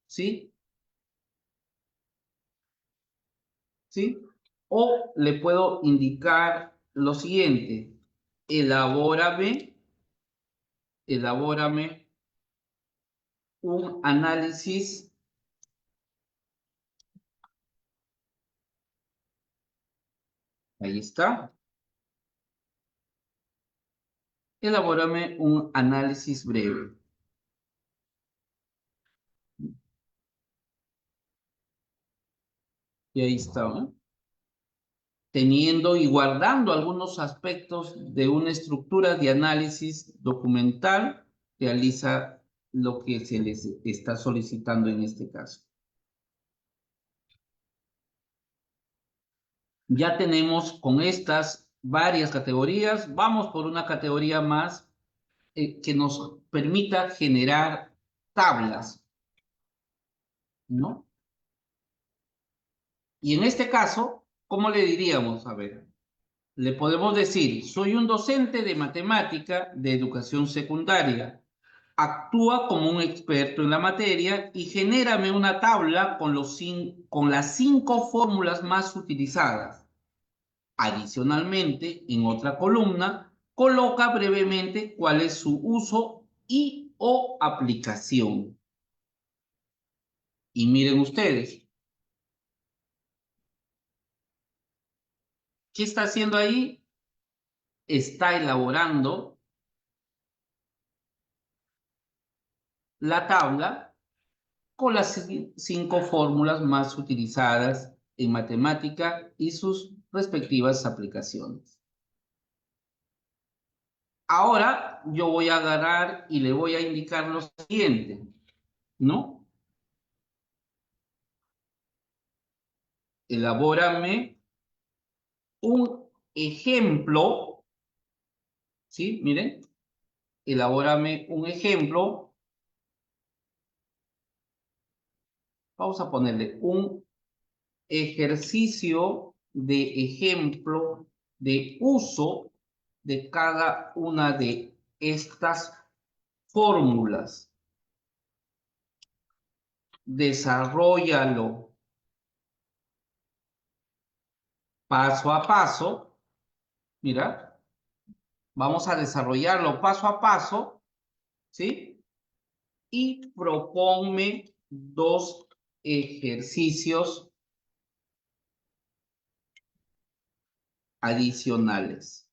¿sí? ¿Sí? O le puedo indicar lo siguiente, elabórame un análisis, ahí está, elabórame un análisis breve. Y ahí está, ¿no? Teniendo y guardando algunos aspectos de una estructura de análisis documental, realiza lo que se les está solicitando en este caso. Ya tenemos con estas varias categorías. Vamos por una categoría más que nos permita generar tablas, ¿no? Y en este caso, ¿cómo le diríamos? A ver, le podemos decir, soy un docente de matemática de educación secundaria. Actúa como un experto en la materia y genérame una tabla con las 5 fórmulas más utilizadas. Adicionalmente, en otra columna, coloca brevemente cuál es su uso y o aplicación. Y miren ustedes, ¿qué está haciendo ahí? Está elaborando la tabla con las 5 fórmulas más utilizadas en matemática y sus respectivas aplicaciones. Ahora yo voy a agarrar y le voy a indicar lo siguiente, ¿no? Elabórame un ejemplo, ¿sí? Miren, elabórame un ejemplo. Vamos a ponerle un ejercicio de ejemplo de uso de cada una de estas fórmulas. Desarróllalo paso a paso. Mira, vamos a desarrollarlo paso a paso, ¿sí? Y proponme 2 ejercicios adicionales.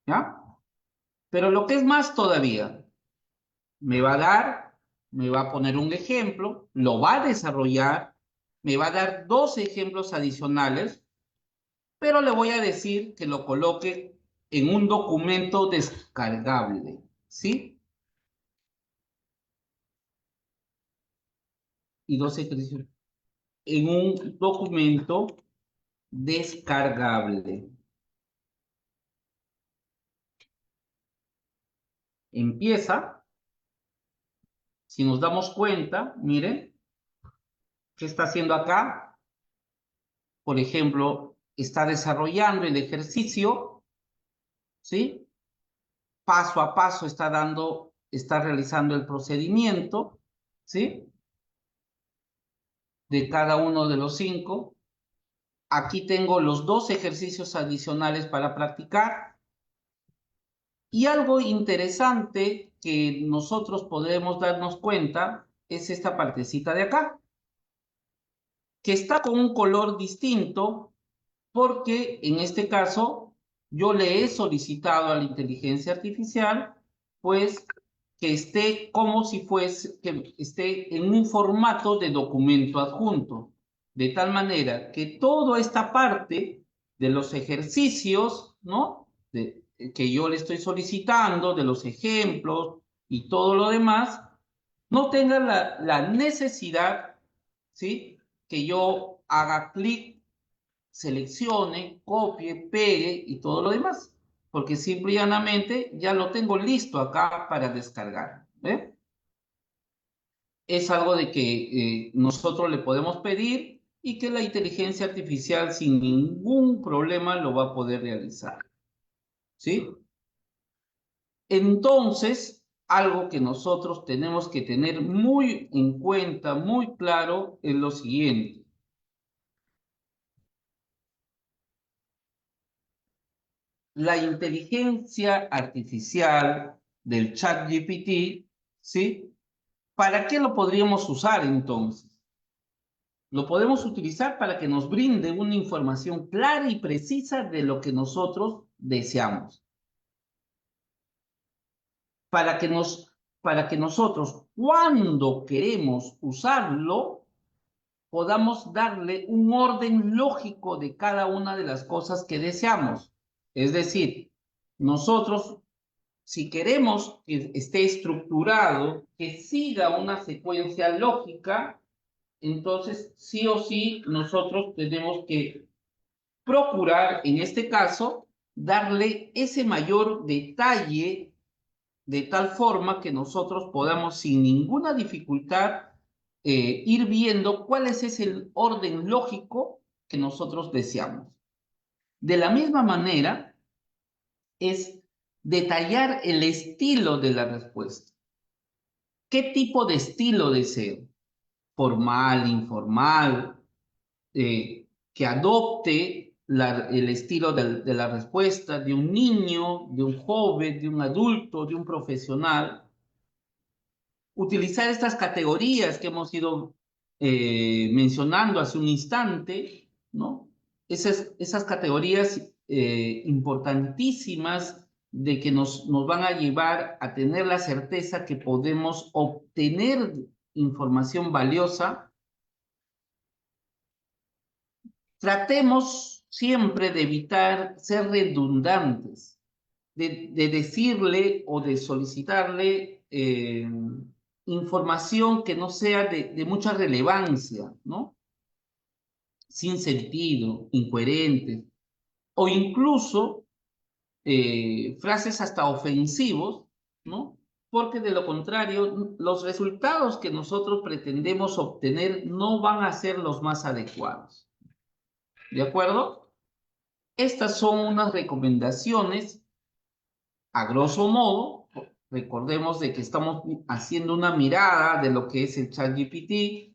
¿Ya? Pero lo que es más todavía, me va a poner un ejemplo, lo va a desarrollar, me va a dar 2 ejemplos adicionales, pero le voy a decir que lo coloque en un documento descargable, ¿sí? Y 2 ejercicios en un documento descargable. Empieza, si nos damos cuenta, miren, ¿qué está haciendo acá? Por ejemplo, está desarrollando el ejercicio, ¿sí? Paso a paso está realizando el procedimiento, ¿sí? De cada uno de los 5. Aquí tengo los 2 ejercicios adicionales para practicar. Y algo interesante que nosotros podremos darnos cuenta es esta partecita de acá. que está con un color distinto porque en este caso yo le he solicitado a la inteligencia artificial, pues, que esté como si fuese, que esté en un formato de documento adjunto, de tal manera que toda esta parte de los ejercicios, ¿no? Que yo le estoy solicitando, de los ejemplos y todo lo demás, no tenga la necesidad, ¿sí? Que yo haga clic, seleccione, copie, pegue y todo lo demás, porque simple y llanamente ya lo tengo listo acá para descargar. ¿Eh? Es algo de que nosotros le podemos pedir y que la inteligencia artificial sin ningún problema lo va a poder realizar. ¿Sí? Entonces, algo que nosotros tenemos que tener muy en cuenta, muy claro, es lo siguiente. La inteligencia artificial del ChatGPT, ¿sí? ¿Para qué lo podríamos usar entonces? Lo podemos utilizar para que nos brinde una información clara y precisa de lo que nosotros deseamos. Para que nosotros, cuando queremos usarlo, podamos darle un orden lógico de cada una de las cosas que deseamos. Es decir, nosotros, si queremos que esté estructurado, que siga una secuencia lógica, entonces sí o sí nosotros tenemos que procurar, en este caso, darle ese mayor detalle de tal forma que nosotros podamos sin ninguna dificultad ir viendo cuál es ese orden lógico que nosotros deseamos. De la misma manera, es detallar el estilo de la respuesta. ¿Qué tipo de estilo deseo? Formal, informal, que adopte el estilo de la respuesta de un niño, de un joven, de un adulto, de un profesional. Utilizar estas categorías que hemos ido mencionando hace un instante, ¿no? Esas categorías importantísimas de que nos van a llevar a tener la certeza que podemos obtener información valiosa. Tratemos siempre de evitar ser redundantes, de decirle o de solicitarle información que no sea de mucha relevancia, ¿no? Sin sentido, incoherentes, o incluso frases hasta ofensivos, ¿no? Porque de lo contrario, los resultados que nosotros pretendemos obtener no van a ser los más adecuados. ¿De acuerdo? Estas son unas recomendaciones a grosso modo. Recordemos de que estamos haciendo una mirada de lo que es el ChatGPT,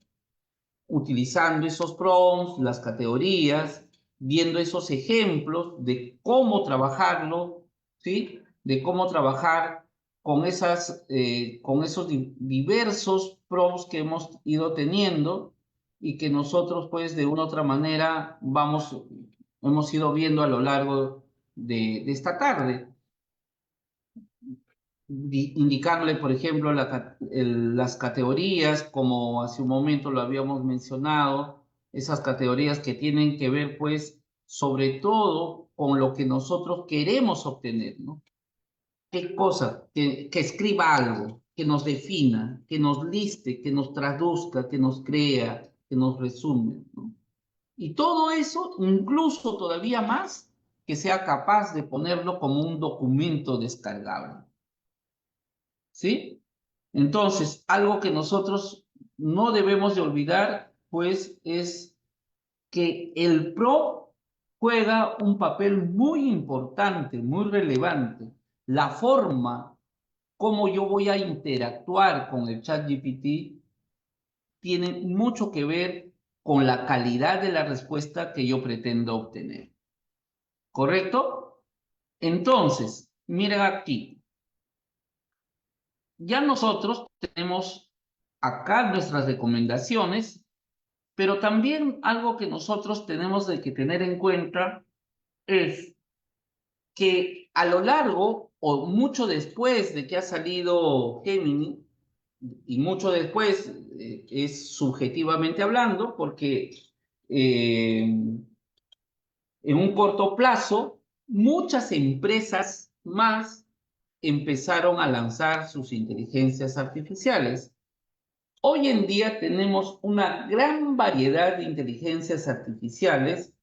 utilizando esos prompts, las categorías, viendo esos ejemplos de cómo trabajarlo, ¿sí? De cómo trabajar con esos diversos prompts que hemos ido teniendo y que nosotros, pues, de una u otra manera hemos ido viendo a lo largo de esta tarde indicándole, por ejemplo, las categorías, como hace un momento lo habíamos mencionado, esas categorías que tienen que ver, pues, sobre todo con lo que nosotros queremos obtener, ¿no? ¿Qué cosa? Que escriba algo, que nos defina, que nos liste, que nos traduzca, que nos crea, que nos resume, ¿no? Y todo eso, incluso todavía más, que sea capaz de ponerlo como un documento descargable. ¿Sí? Entonces, algo que nosotros no debemos de olvidar, pues, es que el PRO juega un papel muy importante, muy relevante. La forma como yo voy a interactuar con el ChatGPT tiene mucho que ver con la calidad de la respuesta que yo pretendo obtener. ¿Correcto? Entonces, miren aquí. Ya nosotros tenemos acá nuestras recomendaciones Pero también algo que nosotros tenemos que tener en cuenta es que a lo largo o mucho después de que ha salido Gemini, y mucho después es subjetivamente hablando, porque en un corto plazo muchas empresas más empezaron a lanzar sus inteligencias artificiales. Hoy en día tenemos una gran variedad de inteligencias artificiales,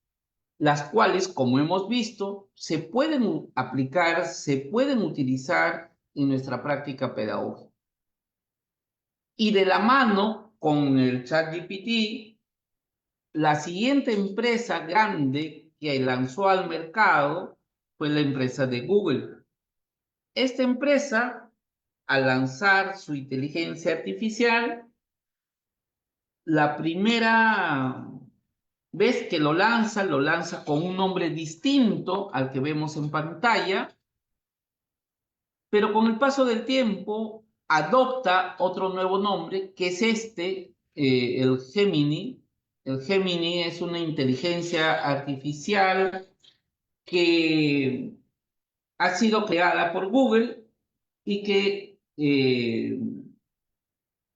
las cuales, como hemos visto, se pueden aplicar, se pueden utilizar en nuestra práctica pedagógica. Y de la mano con el ChatGPT, la siguiente empresa grande que lanzó al mercado fue la empresa de Google. Esta empresa, al lanzar su inteligencia artificial, la primera vez que lo lanza con un nombre distinto al que vemos en pantalla, pero con el paso del tiempo adopta otro nuevo nombre, que es el Gemini. El Gemini es una inteligencia artificial que ha sido creada por Google y que,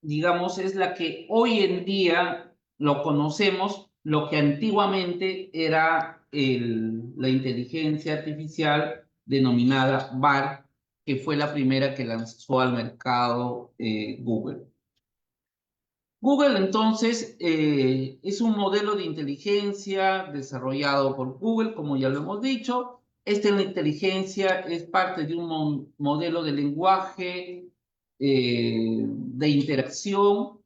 digamos, es la que hoy en día lo conocemos, lo que antiguamente era la inteligencia artificial denominada BART, que fue la primera que lanzó al mercado Google. Google entonces es un modelo de inteligencia desarrollado por Google, como ya lo hemos dicho. Esta inteligencia es parte de un modelo de lenguaje de interacción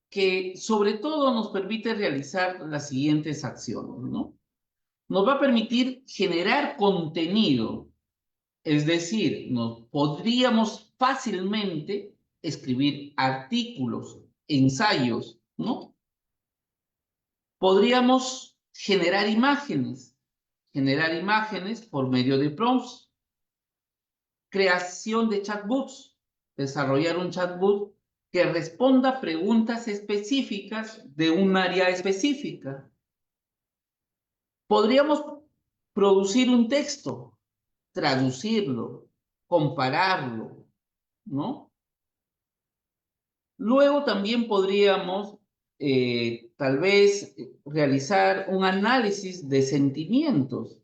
que sobre todo nos permite realizar las siguientes acciones, ¿no? Nos va a permitir generar contenido, es decir, nos podríamos fácilmente escribir artículos, ensayos, ¿no? Podríamos generar imágenes por medio de prompts, creación de chatbots, desarrollar un chatbot que responda preguntas específicas de un área específica. Podríamos producir un texto, traducirlo, compararlo, ¿no? Luego también podríamos tal vez realizar un análisis de sentimientos,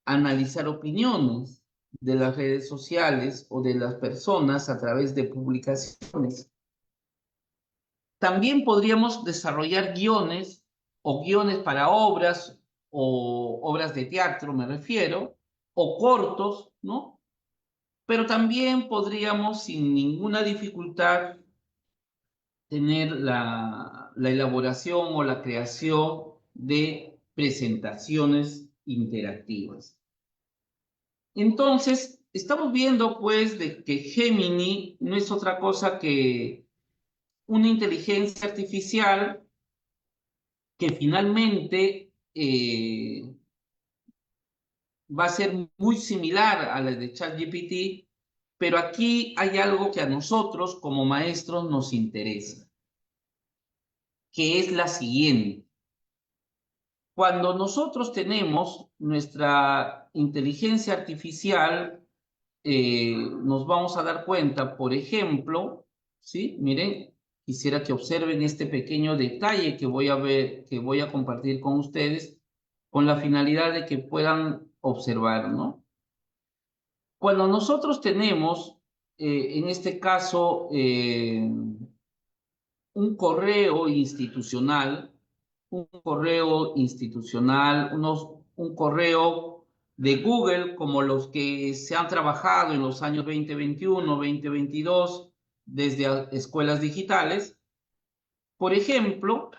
analizar opiniones de las redes sociales o de las personas a través de publicaciones. También podríamos desarrollar guiones o guiones para obras o obras de teatro, me refiero, o cortos, ¿no? Pero también podríamos sin ninguna dificultad tener la elaboración o la creación de presentaciones interactivas. Entonces, estamos viendo pues de que Gemini no es otra cosa que una inteligencia artificial que finalmente va a ser muy similar a la de ChatGPT, pero aquí hay algo que a nosotros como maestros nos interesa, que es la siguiente. Cuando nosotros tenemos nuestra inteligencia artificial, nos vamos a dar cuenta, por ejemplo, ¿sí? Miren, quisiera que observen este pequeño detalle que voy a ver, que voy a compartir con ustedes, con la finalidad de que puedan observar, ¿no? Cuando nosotros tenemos, en este caso, un correo institucional, un correo de Google como los que se han trabajado en los años 2021, 2022 desde escuelas digitales. Por ejemplo,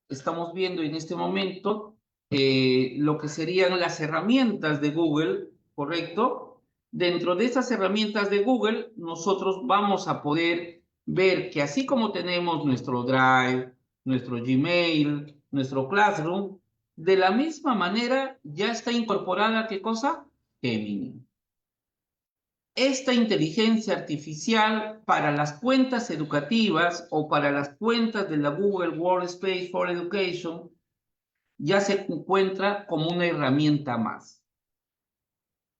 estamos viendo en este momento lo que serían las herramientas de Google, ¿correcto? Dentro de esas herramientas de Google, nosotros vamos a poder ver que así como tenemos nuestro Drive, nuestro Gmail, nuestro Classroom, de la misma manera ya está incorporada, ¿qué cosa? Gemini. esta inteligencia artificial para las cuentas educativas o para las cuentas de la Google Workspace for Education ya se encuentra como una herramienta más.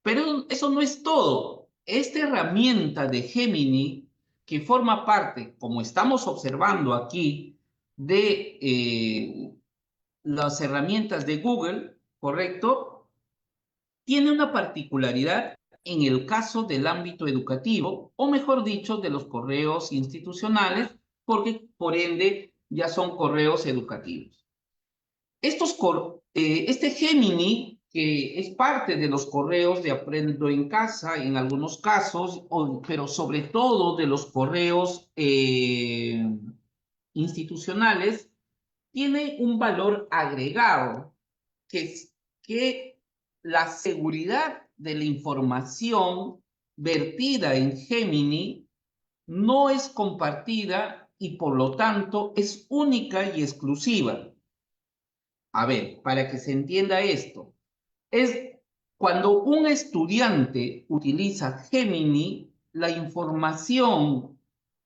Pero eso no es todo. Esta herramienta de Gemini, que forma parte, como estamos observando aquí, de las herramientas de Google, ¿correcto? Tiene una particularidad en el caso del ámbito educativo, o mejor dicho, de los correos institucionales, porque por ende ya son correos educativos. Este Gemini, que es parte de los correos de Aprendo en Casa en algunos casos, pero sobre todo de los correos institucionales, tiene un valor agregado, que es que la seguridad de la información vertida en Gemini no es compartida y por lo tanto es única y exclusiva. A ver, para que se entienda esto, es cuando un estudiante utiliza Gemini, la información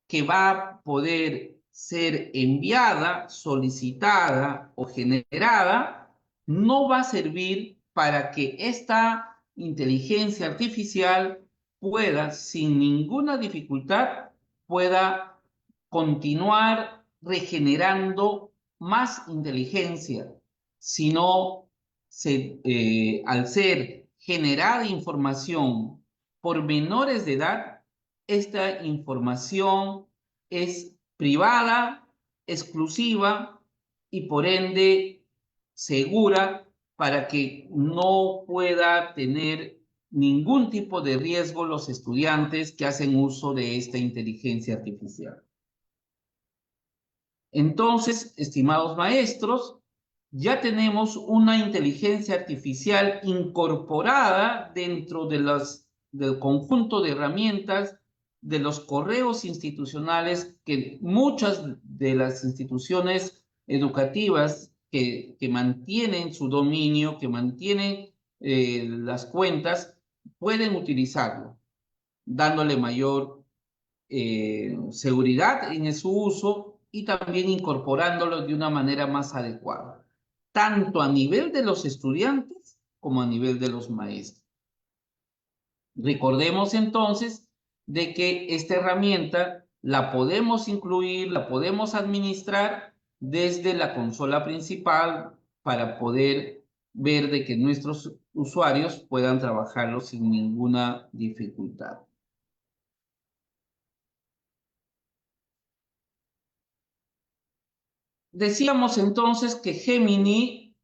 que va a poder ser enviada, solicitada o generada, no va a servir para que esta inteligencia artificial pueda, sin ninguna dificultad, pueda continuar regenerando más inteligencia, sino al ser generada información por menores de edad, esta información es privada, exclusiva y por ende segura para que no pueda tener ningún tipo de riesgo los estudiantes que hacen uso de esta inteligencia artificial. Entonces, estimados maestros, ya tenemos una inteligencia artificial incorporada dentro del conjunto de herramientas de los correos institucionales que muchas de las instituciones educativas que mantienen su dominio, que mantienen las cuentas, pueden utilizarlo, dándole mayor seguridad en su uso y también incorporándolo de una manera más adecuada, tanto a nivel de los estudiantes como a nivel de los maestros. Recordemos entonces de que esta herramienta la podemos incluir, la podemos administrar desde la consola principal para poder ver de que nuestros usuarios puedan trabajarlo sin ninguna dificultad. Decíamos entonces que Gemini,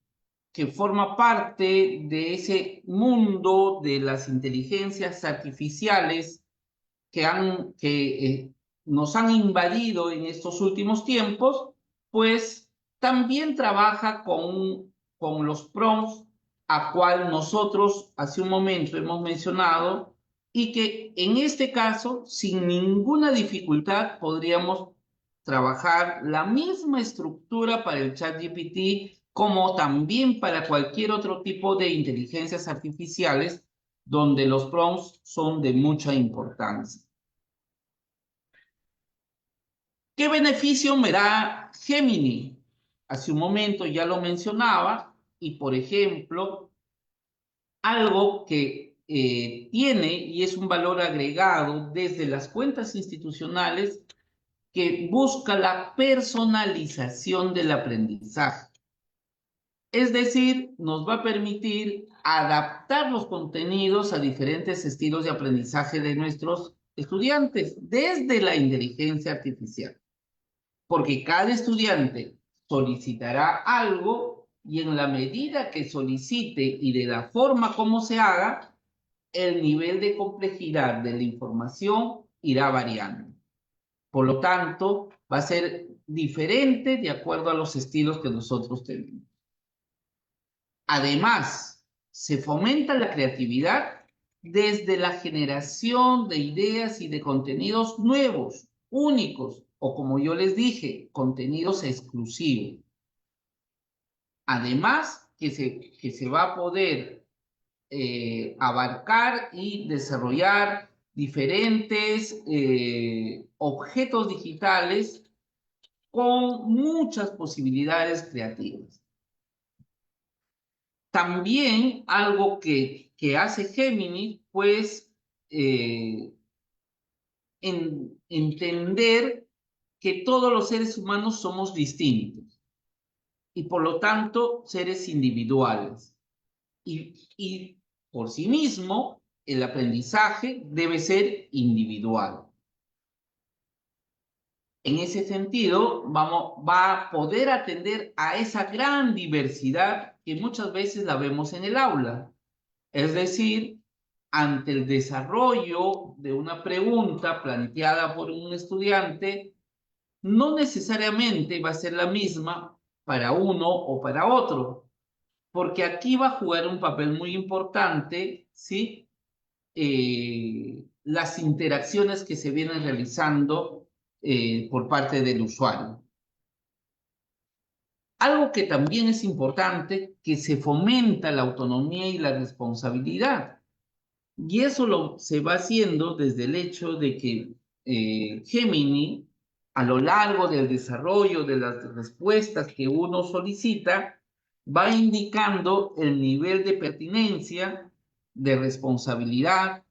que forma parte de ese mundo de las inteligencias artificiales que nos han invadido en estos últimos tiempos, pues también trabaja con los prompts a cual nosotros hace un momento hemos mencionado y que en este caso, sin ninguna dificultad, podríamos trabajar la misma estructura para el ChatGPT como también para cualquier otro tipo de inteligencias artificiales donde los prompts son de mucha importancia. ¿Qué beneficio me da Gemini? Hace un momento ya lo mencionaba y, por ejemplo, algo que tiene y es un valor agregado desde las cuentas institucionales que busca la personalización del aprendizaje. Es decir, nos va a permitir adaptar los contenidos a diferentes estilos de aprendizaje de nuestros estudiantes desde la inteligencia artificial. Porque cada estudiante solicitará algo y en la medida que solicite y de la forma como se haga, el nivel de complejidad de la información irá variando. Por lo tanto, va a ser diferente de acuerdo a los estilos que nosotros tenemos. Además, se fomenta la creatividad desde la generación de ideas y de contenidos nuevos, únicos, o como yo les dije, contenidos exclusivos. Además, que se va a poder abarcar y desarrollar diferentes objetos digitales con muchas posibilidades creativas. También algo que hace Gemini, pues, entender que todos los seres humanos somos distintos y por lo tanto seres individuales. Y por sí mismo, el aprendizaje debe ser individual. En ese sentido, va a poder atender a esa gran diversidad que muchas veces la vemos en el aula. Es decir, ante el desarrollo de una pregunta planteada por un estudiante, no necesariamente va a ser la misma para uno o para otro, porque aquí va a jugar un papel muy importante, ¿sí? Las interacciones que se vienen realizando por parte del usuario. Algo que también es importante, que se fomenta la autonomía y la responsabilidad. Y eso se va haciendo desde el hecho de que Gemini, a lo largo del desarrollo de las respuestas que uno solicita, va indicando el nivel de pertinencia, de responsabilidad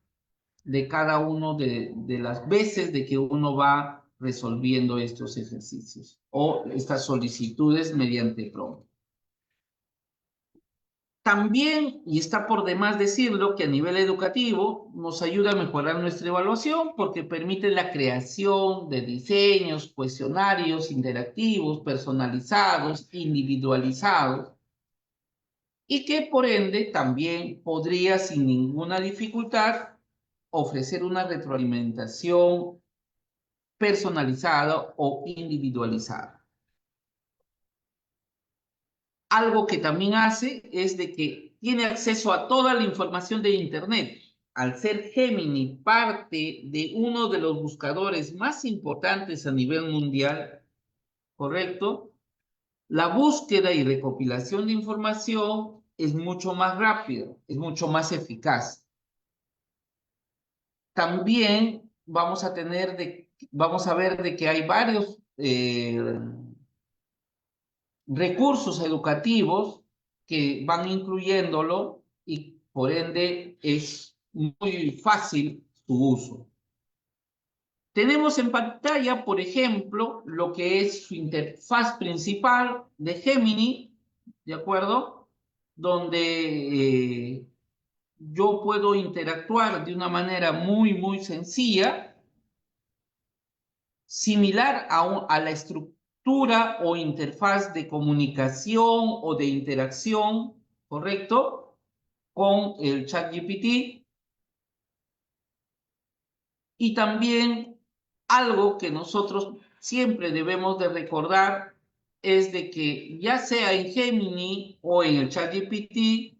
de cada uno de las veces de que uno va resolviendo estos ejercicios o estas solicitudes mediante prompt. También, y está por demás decirlo, que a nivel educativo nos ayuda a mejorar nuestra evaluación porque permite la creación de diseños, cuestionarios interactivos, personalizados, individualizados, y que por ende también podría sin ninguna dificultad ofrecer una retroalimentación personalizada o individualizada. Algo que también hace es de que tiene acceso a toda la información de Internet. Al ser Gemini parte de uno de los buscadores más importantes a nivel mundial, ¿correcto? La búsqueda y recopilación de información es mucho más rápido, es mucho más eficaz. También vamos a ver de que hay varios recursos educativos que van incluyéndolo y por ende es muy fácil su uso. Tenemos en pantalla, por ejemplo, lo que es su interfaz principal de Gemini, ¿de acuerdo? Donde yo puedo interactuar de una manera muy sencilla, similar a la estructura o interfaz de comunicación o de interacción, ¿correcto? Con el ChatGPT. Y también algo que nosotros siempre debemos de recordar es de que ya sea en Gemini o en el ChatGPT,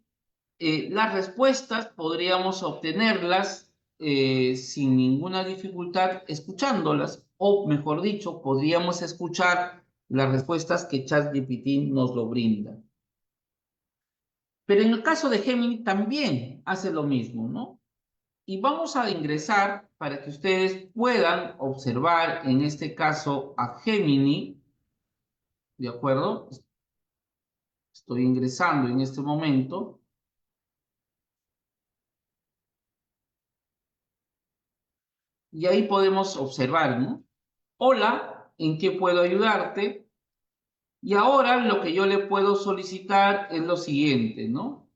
las respuestas podríamos obtenerlas sin ninguna dificultad escuchándolas, o mejor dicho, podríamos escuchar las respuestas que ChatGPT nos lo brinda. Pero en el caso de Gemini también hace lo mismo, ¿no? Y vamos a ingresar para que ustedes puedan observar en este caso a Gemini, ¿de acuerdo? Estoy ingresando en este momento. Y ahí podemos observar, ¿no? Hola, ¿en qué puedo ayudarte? Y ahora lo que yo le puedo solicitar es lo siguiente, ¿no?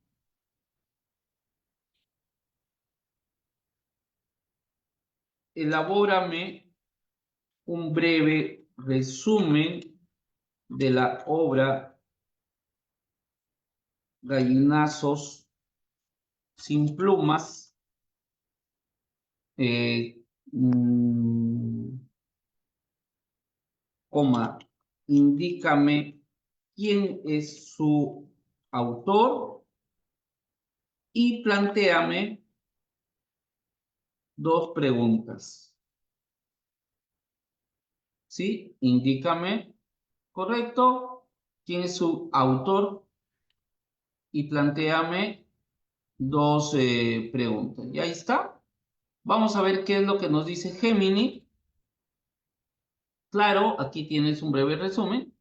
Elabórame un breve resumen de la obra Gallinazos sin plumas. Eh, mm, coma, indícame quién es su autor y plantéame dos preguntas. ¿Sí? Indícame, correcto, quién es su autor y plantéame dos preguntas. ¿Y ahí está? Vamos a ver qué es lo que nos dice Gemini. Claro, aquí tienes un breve resumen.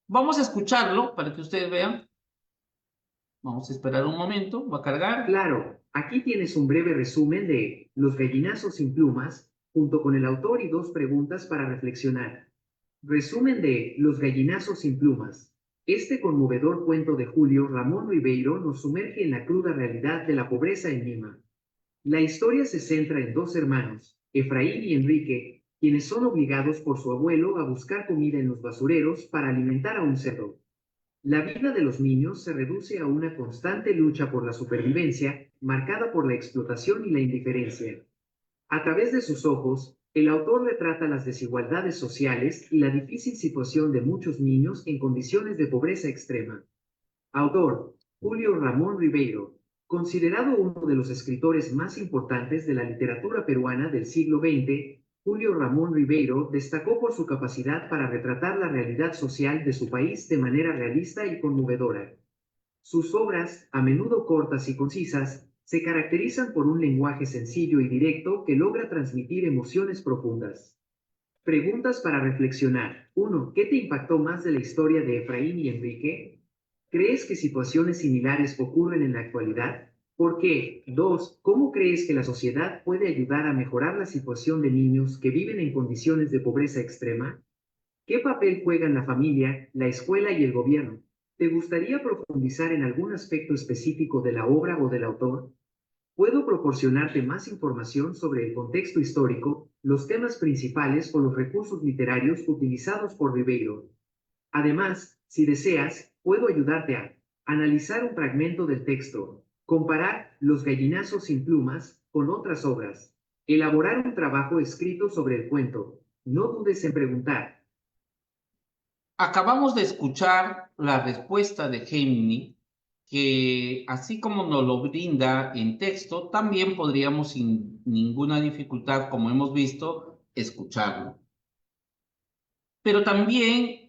Vamos a escucharlo para que ustedes vean. Vamos a esperar un momento, va a cargar. Claro, aquí tienes un breve resumen de Los gallinazos sin plumas, junto con el autor y dos preguntas para reflexionar. Resumen de Los gallinazos sin plumas. Este conmovedor cuento de Julio Ramón Ribeiro nos sumerge en la cruda realidad de la pobreza en Lima. La historia se centra en dos hermanos, Efraín y Enrique, quienes son obligados por su abuelo a buscar comida en los basureros para alimentar a un cerdo. La vida de los niños se reduce a una constante lucha por la supervivencia, marcada por la explotación y la indiferencia. A través de sus ojos, el autor retrata las desigualdades sociales y la difícil situación de muchos niños en condiciones de pobreza extrema. Autor, Julio Ramón Ribeiro, considerado uno de los escritores más importantes de la literatura peruana del siglo XX, Julio Ramón Ribeiro destacó por su capacidad para retratar la realidad social de su país de manera realista y conmovedora. Sus obras, a menudo cortas y concisas, se caracterizan por un lenguaje sencillo y directo que logra transmitir emociones profundas. Preguntas para reflexionar. 1. ¿Qué te impactó más de la historia de Efraín y Enrique? ¿Crees que situaciones similares ocurren en la actualidad? ¿Por qué? 2. ¿Cómo crees que la sociedad puede ayudar a mejorar la situación de niños que viven en condiciones de pobreza extrema? ¿Qué papel juegan la familia, la escuela y el gobierno? ¿Te gustaría profundizar en algún aspecto específico de la obra o del autor? Puedo proporcionarte más información sobre el contexto histórico, los temas principales o los recursos literarios utilizados por Ribeiro. Además, si deseas, puedo ayudarte a analizar un fragmento del texto, comparar Los gallinazos sin plumas con otras obras, elaborar un trabajo escrito sobre el cuento. No dudes en preguntar. Acabamos de escuchar la respuesta de Gemini, que así como nos lo brinda en texto, también podríamos sin ninguna dificultad, como hemos visto, escucharlo. Pero también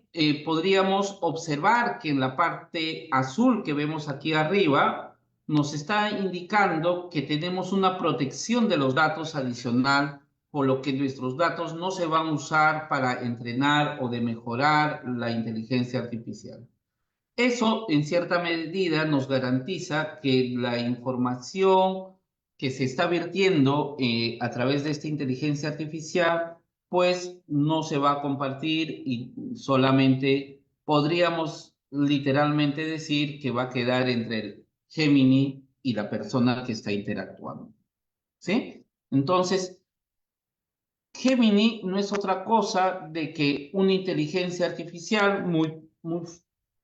podríamos observar que en la parte azul que vemos aquí arriba, nos está indicando que tenemos una protección de los datos adicional, por lo que nuestros datos no se van a usar para entrenar o de mejorar la inteligencia artificial. Eso, en cierta medida, nos garantiza que la información que se está vertiendo a través de esta inteligencia artificial, pues no se va a compartir y solamente podríamos literalmente decir que va a quedar entre el Gemini y la persona que está interactuando. ¿Sí? Entonces, Gemini no es otra cosa de que una inteligencia artificial muy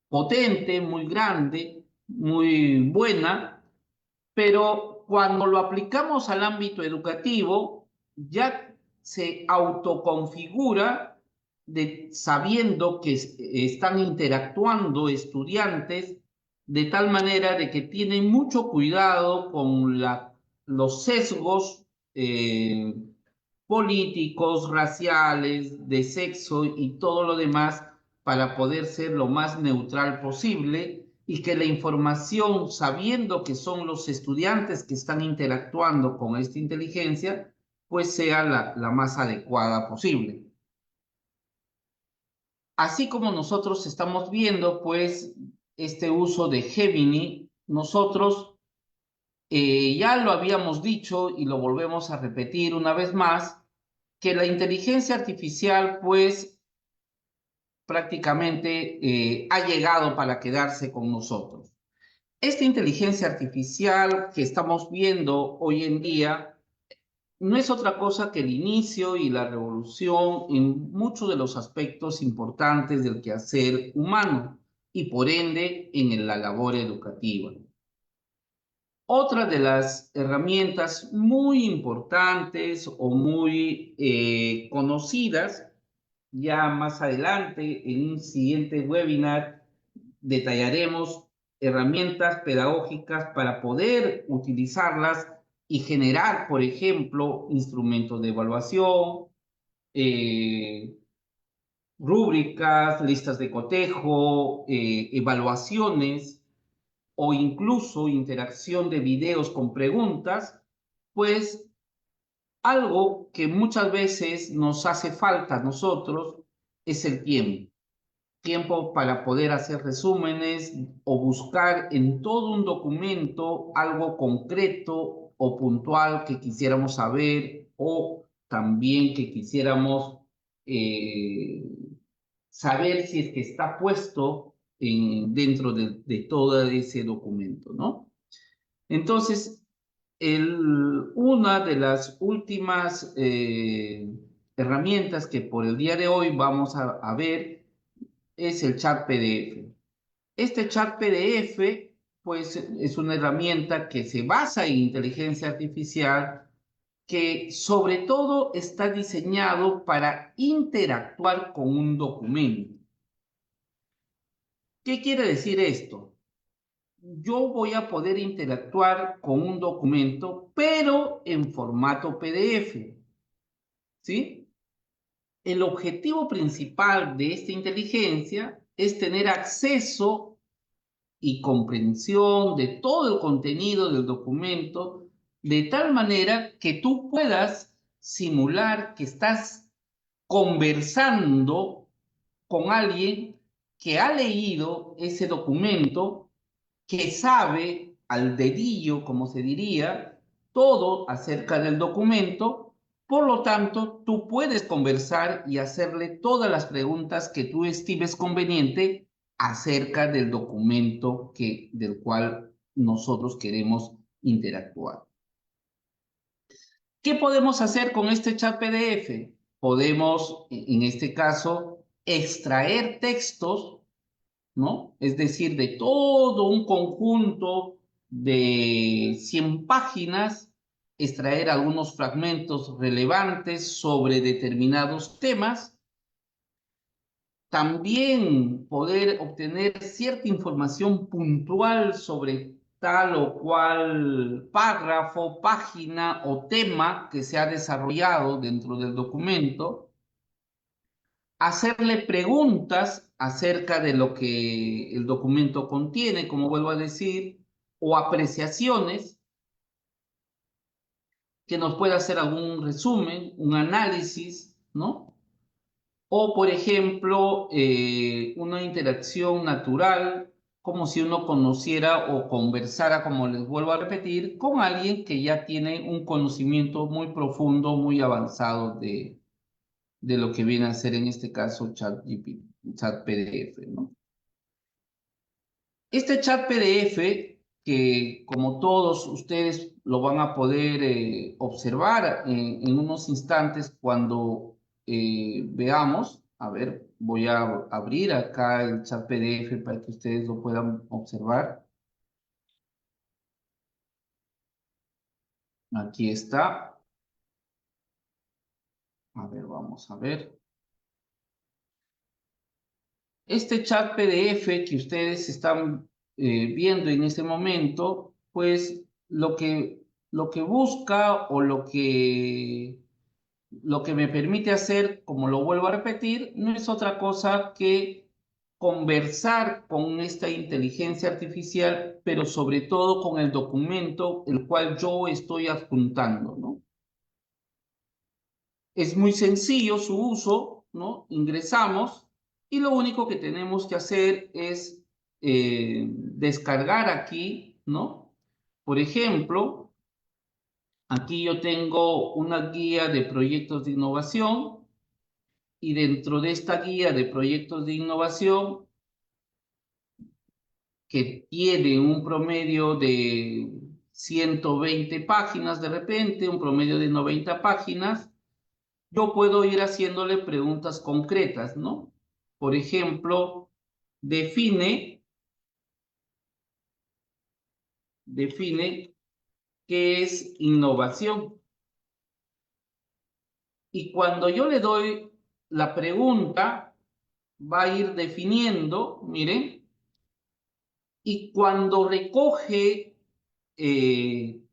potente, muy grande, muy buena, pero cuando lo aplicamos al ámbito educativo, ya se autoconfigura sabiendo que están interactuando estudiantes de tal manera de que tienen mucho cuidado con los sesgos políticos, raciales, de sexo y todo lo demás para poder ser lo más neutral posible y que la información, sabiendo que son los estudiantes que están interactuando con esta inteligencia, pues sea la más adecuada posible. Así como nosotros estamos viendo, pues, este uso de Gemini, nosotros ya lo habíamos dicho y lo volvemos a repetir una vez más, que la inteligencia artificial, pues, prácticamente ha llegado para quedarse con nosotros. Esta inteligencia artificial que estamos viendo hoy en día no es otra cosa que el inicio y la revolución en muchos de los aspectos importantes del quehacer humano y por ende en la labor educativa. Otra de las herramientas muy importantes o muy conocidas, ya más adelante en un siguiente webinar detallaremos herramientas pedagógicas para poder utilizarlas y generar, por ejemplo, instrumentos de evaluación, eh, rúbricas, listas de cotejo, evaluaciones o incluso interacción de videos con preguntas, pues Algo que muchas veces nos hace falta a nosotros es el tiempo. Tiempo para poder hacer resúmenes o buscar en todo un documento algo concreto o puntual que quisiéramos saber o también que quisiéramos eh, saber si es que está puesto dentro de todo ese documento, ¿no? Entonces, una de las últimas herramientas que por el día de hoy vamos a ver es el chat PDF. Este chat PDF, pues, es una herramienta que se basa en inteligencia artificial, que sobre todo está diseñado para interactuar con un documento. ¿Qué quiere decir esto? Yo voy a poder interactuar con un documento, pero en formato PDF, ¿sí? El objetivo principal de esta inteligencia es tener acceso y comprensión de todo el contenido del documento, de tal manera que tú puedas simular que estás conversando con alguien que ha leído ese documento, que sabe al dedillo, como se diría, todo acerca del documento. Por lo tanto, tú puedes conversar y hacerle todas las preguntas que tú estimes conveniente acerca del documento del cual nosotros queremos interactuar. ¿Qué podemos hacer con este chat PDF? Podemos, en este caso, extraer textos, ¿no? Es decir, de todo un conjunto de 100 páginas, extraer algunos fragmentos relevantes sobre determinados temas. También poder obtener cierta información puntual sobre tal o cual párrafo, página o tema que se ha desarrollado dentro del documento, hacerle preguntas acerca de lo que el documento contiene, como vuelvo a decir, o apreciaciones, que nos pueda hacer algún resumen, un análisis, ¿no? O, por ejemplo, una interacción natural, como si uno conociera o conversara, como les vuelvo a repetir, con alguien que ya tiene un conocimiento muy profundo, muy avanzado de lo que viene a ser en este caso chat PDF, ¿no? Este chat PDF, que como todos ustedes lo van a poder observar en unos instantes cuando veamos, a ver, voy a abrir acá el chat PDF para que ustedes lo puedan observar. Aquí está. A ver, vamos a ver. Este chat PDF que ustedes están viendo en este momento, pues lo que busca o lo que me permite hacer, como lo vuelvo a repetir, no es otra cosa que conversar con esta inteligencia artificial, pero sobre todo con el documento el cual yo estoy adjuntando, ¿no? Es muy sencillo su uso, ¿no? Ingresamos y lo único que tenemos que hacer es descargar aquí, ¿no? Por ejemplo, aquí yo tengo una guía de proyectos de innovación y dentro de esta guía de proyectos de innovación, que tiene un promedio de 120 páginas de repente, un promedio de 90 páginas, yo puedo ir haciéndole preguntas concretas, ¿no? Por ejemplo, define qué es innovación. Y cuando yo le doy la pregunta, va a ir definiendo, miren, y cuando recoge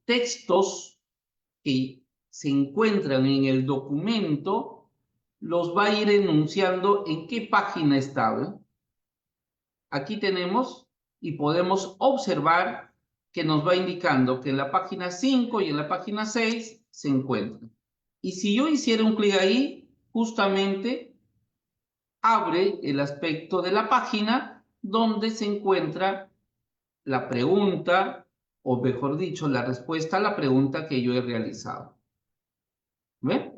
textos que se encuentran en el documento, los va a ir enunciando en qué página estaba. Aquí tenemos y podemos observar que nos va indicando que en la página 5 y en la página 6 se encuentran. Y si yo hiciera un clic ahí, justamente abre el aspecto de la página donde se encuentra la pregunta, o mejor dicho, la respuesta a la pregunta que yo he realizado. ¿Ve?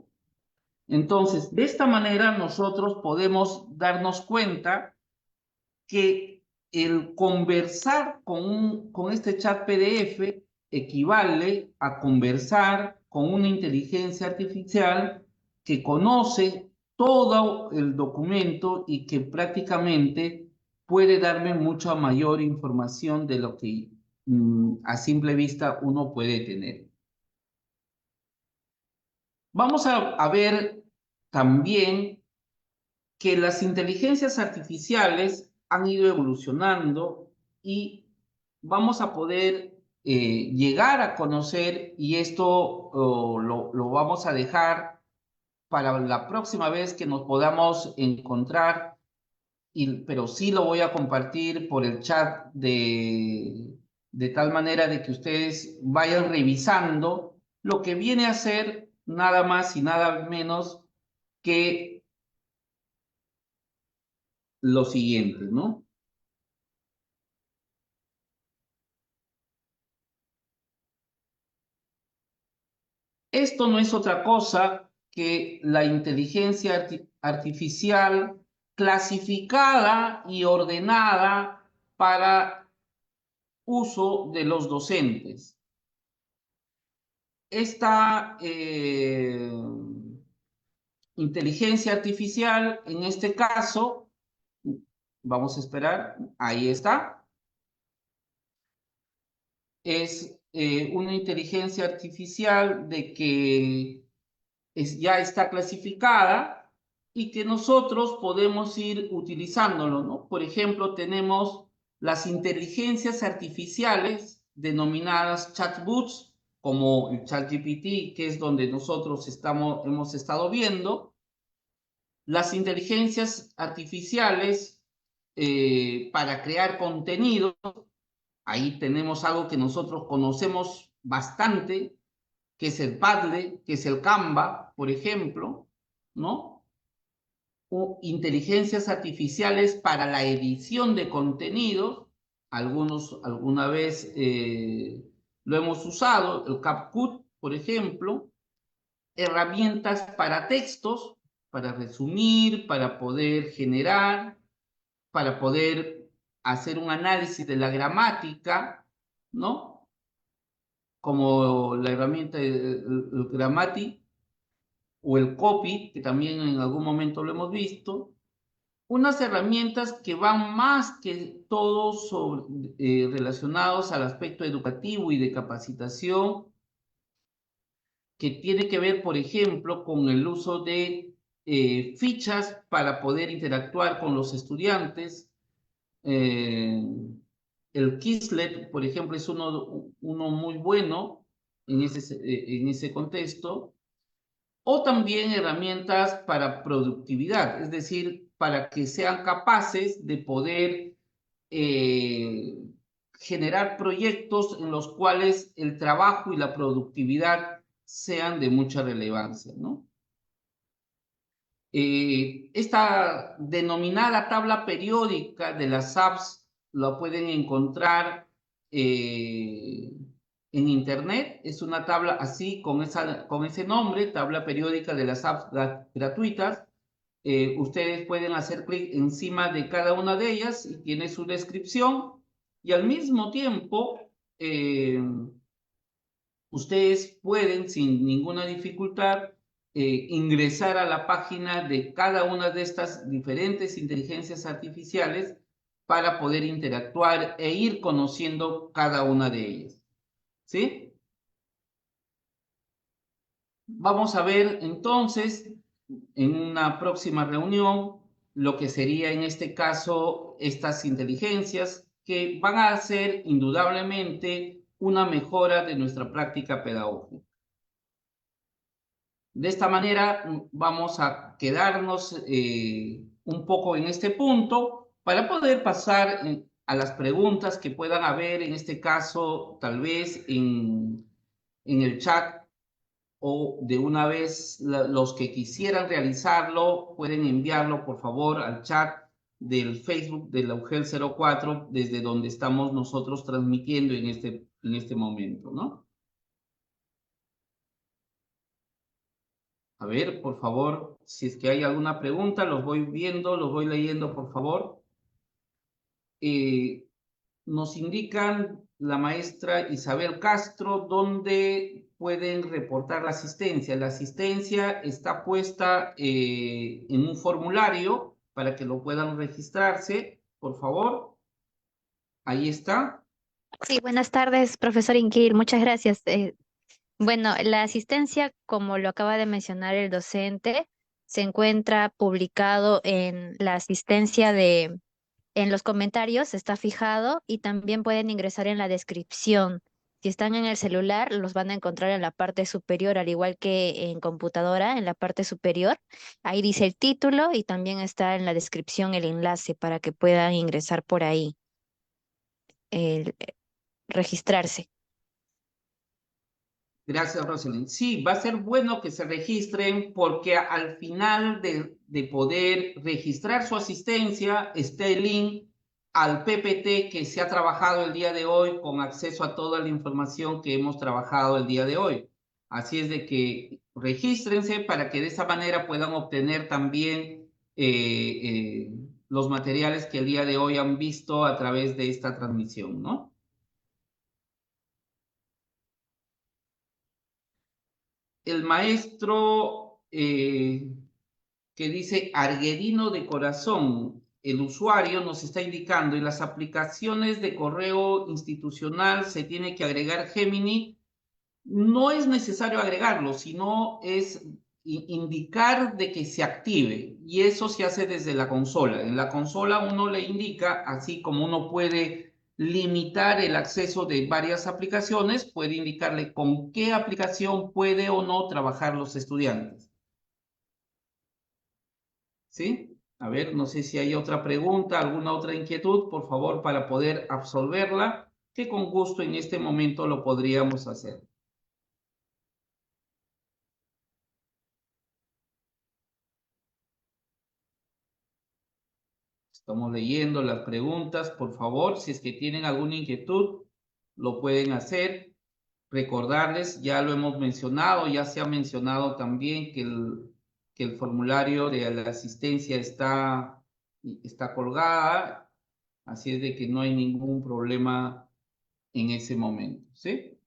Entonces, de esta manera nosotros podemos darnos cuenta que el conversar con este chat PDF equivale a conversar con una inteligencia artificial que conoce todo el documento y que prácticamente puede darme mucha mayor información de lo que a simple vista uno puede tener. Vamos a ver también que las inteligencias artificiales han ido evolucionando y vamos a poder llegar a conocer, y esto lo vamos a dejar para la próxima vez que nos podamos encontrar, pero sí lo voy a compartir por el chat de tal manera de que ustedes vayan revisando lo que viene a ser nada más y nada menos que lo siguiente, ¿no? Esto no es otra cosa que la inteligencia artificial clasificada y ordenada para uso de los docentes. Esta inteligencia artificial, en este caso, vamos a esperar, ahí está, es una inteligencia artificial de que ya está clasificada y que nosotros podemos ir utilizándolo, ¿no? Por ejemplo, tenemos las inteligencias artificiales denominadas chatbots, como el ChatGPT, que es donde nosotros hemos estado viendo. Las inteligencias artificiales para crear contenido, ahí tenemos algo que nosotros conocemos bastante, que es el Padlet, que es el Canva, por ejemplo, ¿no? O inteligencias artificiales para la edición de contenidos, alguna vez lo hemos usado, el CapCut, por ejemplo, herramientas para textos, para resumir, para poder generar, para poder hacer un análisis de la gramática, ¿no? Como la herramienta el Grammatic o el Copy, que también en algún momento lo hemos visto. Unas herramientas que van más que todo relacionados al aspecto educativo y de capacitación, que tiene que ver, por ejemplo, con el uso de fichas para poder interactuar con los estudiantes. El Quizlet, por ejemplo, es uno muy bueno en ese contexto. O también herramientas para productividad, es decir, para que sean capaces de poder generar proyectos en los cuales el trabajo y la productividad sean de mucha relevancia, ¿no? Esta denominada tabla periódica de las apps la pueden encontrar en internet. Es una tabla así, con ese nombre, tabla periódica de las apps gratuitas. Ustedes pueden hacer clic encima de cada una de ellas y tiene su descripción. Y al mismo tiempo, ustedes pueden, sin ninguna dificultad, ingresar a la página de cada una de estas diferentes inteligencias artificiales para poder interactuar e ir conociendo cada una de ellas. ¿Sí? Vamos a ver entonces en una próxima reunión lo que sería en este caso estas inteligencias que van a hacer indudablemente una mejora de nuestra práctica pedagógica. De esta manera vamos a quedarnos un poco en este punto para poder pasar a las preguntas que puedan haber, en este caso tal vez en el chat o de una vez los que quisieran realizarlo pueden enviarlo por favor al chat del Facebook de la UGEL 04 desde donde estamos nosotros transmitiendo en este momento, ¿no? A ver, por favor, si es que hay alguna pregunta, los voy viendo, los voy leyendo, por favor. Nos indican la maestra Isabel Castro dónde pueden reportar la asistencia. La asistencia está puesta en un formulario para que lo puedan registrarse, por favor. Ahí está. Sí, buenas tardes, profesor Inquir, muchas gracias. Bueno, la asistencia, como lo acaba de mencionar el docente, se encuentra publicado en la asistencia en los comentarios, está fijado y también pueden ingresar en la descripción. Si están en el celular, los van a encontrar en la parte superior, al igual que en computadora, en la parte superior. Ahí dice el título y también está en la descripción el enlace para que puedan ingresar por ahí, registrarse. Gracias, Rosalind. Sí, va a ser bueno que se registren porque al final de poder registrar su asistencia está el link al PPT que se ha trabajado el día de hoy con acceso a toda la información que hemos trabajado el día de hoy. Así es de que regístrense para que de esa manera puedan obtener también los materiales que el día de hoy han visto a través de esta transmisión, ¿no? El maestro que dice Arguedino de Corazón, el usuario nos está indicando en las aplicaciones de correo institucional se tiene que agregar Gemini. No es necesario agregarlo, sino es indicar de que se active y eso se hace desde la consola. En la consola uno le indica, así como uno puede limitar el acceso de varias aplicaciones, puede indicarle con qué aplicación puede o no trabajar los estudiantes. ¿Sí? A ver, no sé si hay otra pregunta, alguna otra inquietud, por favor, para poder absolverla, que con gusto en este momento lo podríamos hacer. Estamos leyendo las preguntas, por favor, si es que tienen alguna inquietud, lo pueden hacer. Recordarles, ya lo hemos mencionado, ya se ha mencionado también que el formulario de la asistencia está colgada, así es de que no hay ningún problema en ese momento, ¿sí?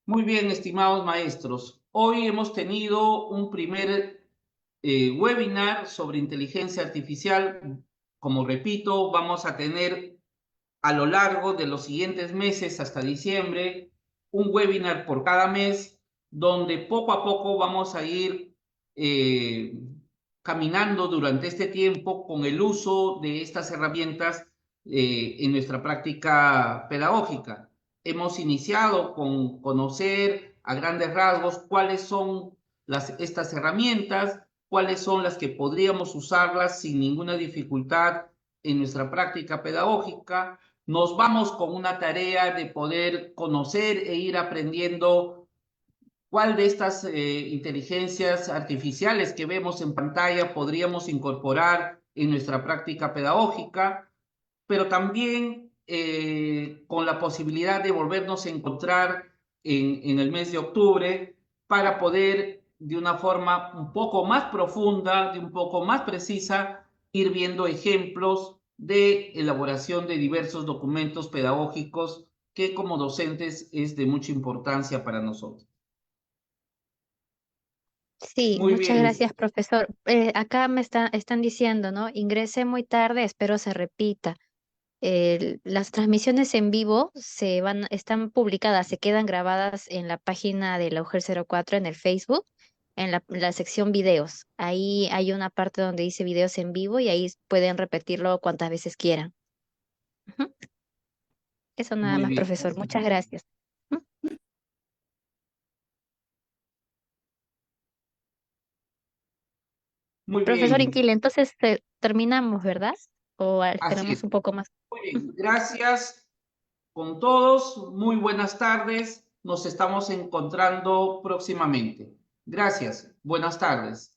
Muy bien, estimados maestros. Hoy hemos tenido un primer webinar sobre inteligencia artificial. Como repito, vamos a tener a lo largo de los siguientes meses hasta diciembre un webinar por cada mes donde poco a poco vamos a ir caminando durante este tiempo con el uso de estas herramientas en nuestra práctica pedagógica. Hemos iniciado con conocer a grandes rasgos cuáles son estas herramientas, cuáles son las que podríamos usarlas sin ninguna dificultad en nuestra práctica pedagógica. Nos vamos con una tarea de poder conocer e ir aprendiendo cuál de estas inteligencias artificiales que vemos en pantalla podríamos incorporar en nuestra práctica pedagógica, pero también con la posibilidad de volvernos a encontrar en el mes de octubre para poder de una forma un poco más profunda, de un poco más precisa, ir viendo ejemplos de elaboración de diversos documentos pedagógicos que como docentes es de mucha importancia para nosotros. Sí, Muy muchas bien. gracias, profesor. Acá están diciendo, ¿no? Ingresé muy tarde, espero se repita. Las transmisiones en vivo están publicadas, se quedan grabadas en la página de la UGEL 04 en el Facebook, en la sección videos. Ahí hay una parte donde dice videos en vivo y ahí pueden repetirlo cuantas veces quieran. Ujú. Eso nada Muy más, bien. profesor. Muchas gracias. Ujú. Muy Profesor bien. Inquile, entonces terminamos, ¿verdad? ¿O Así esperamos es. un poco más? Muy bien. Gracias con todos. Muy buenas tardes. nos estamos encontrando próximamente. Gracias. Buenas tardes.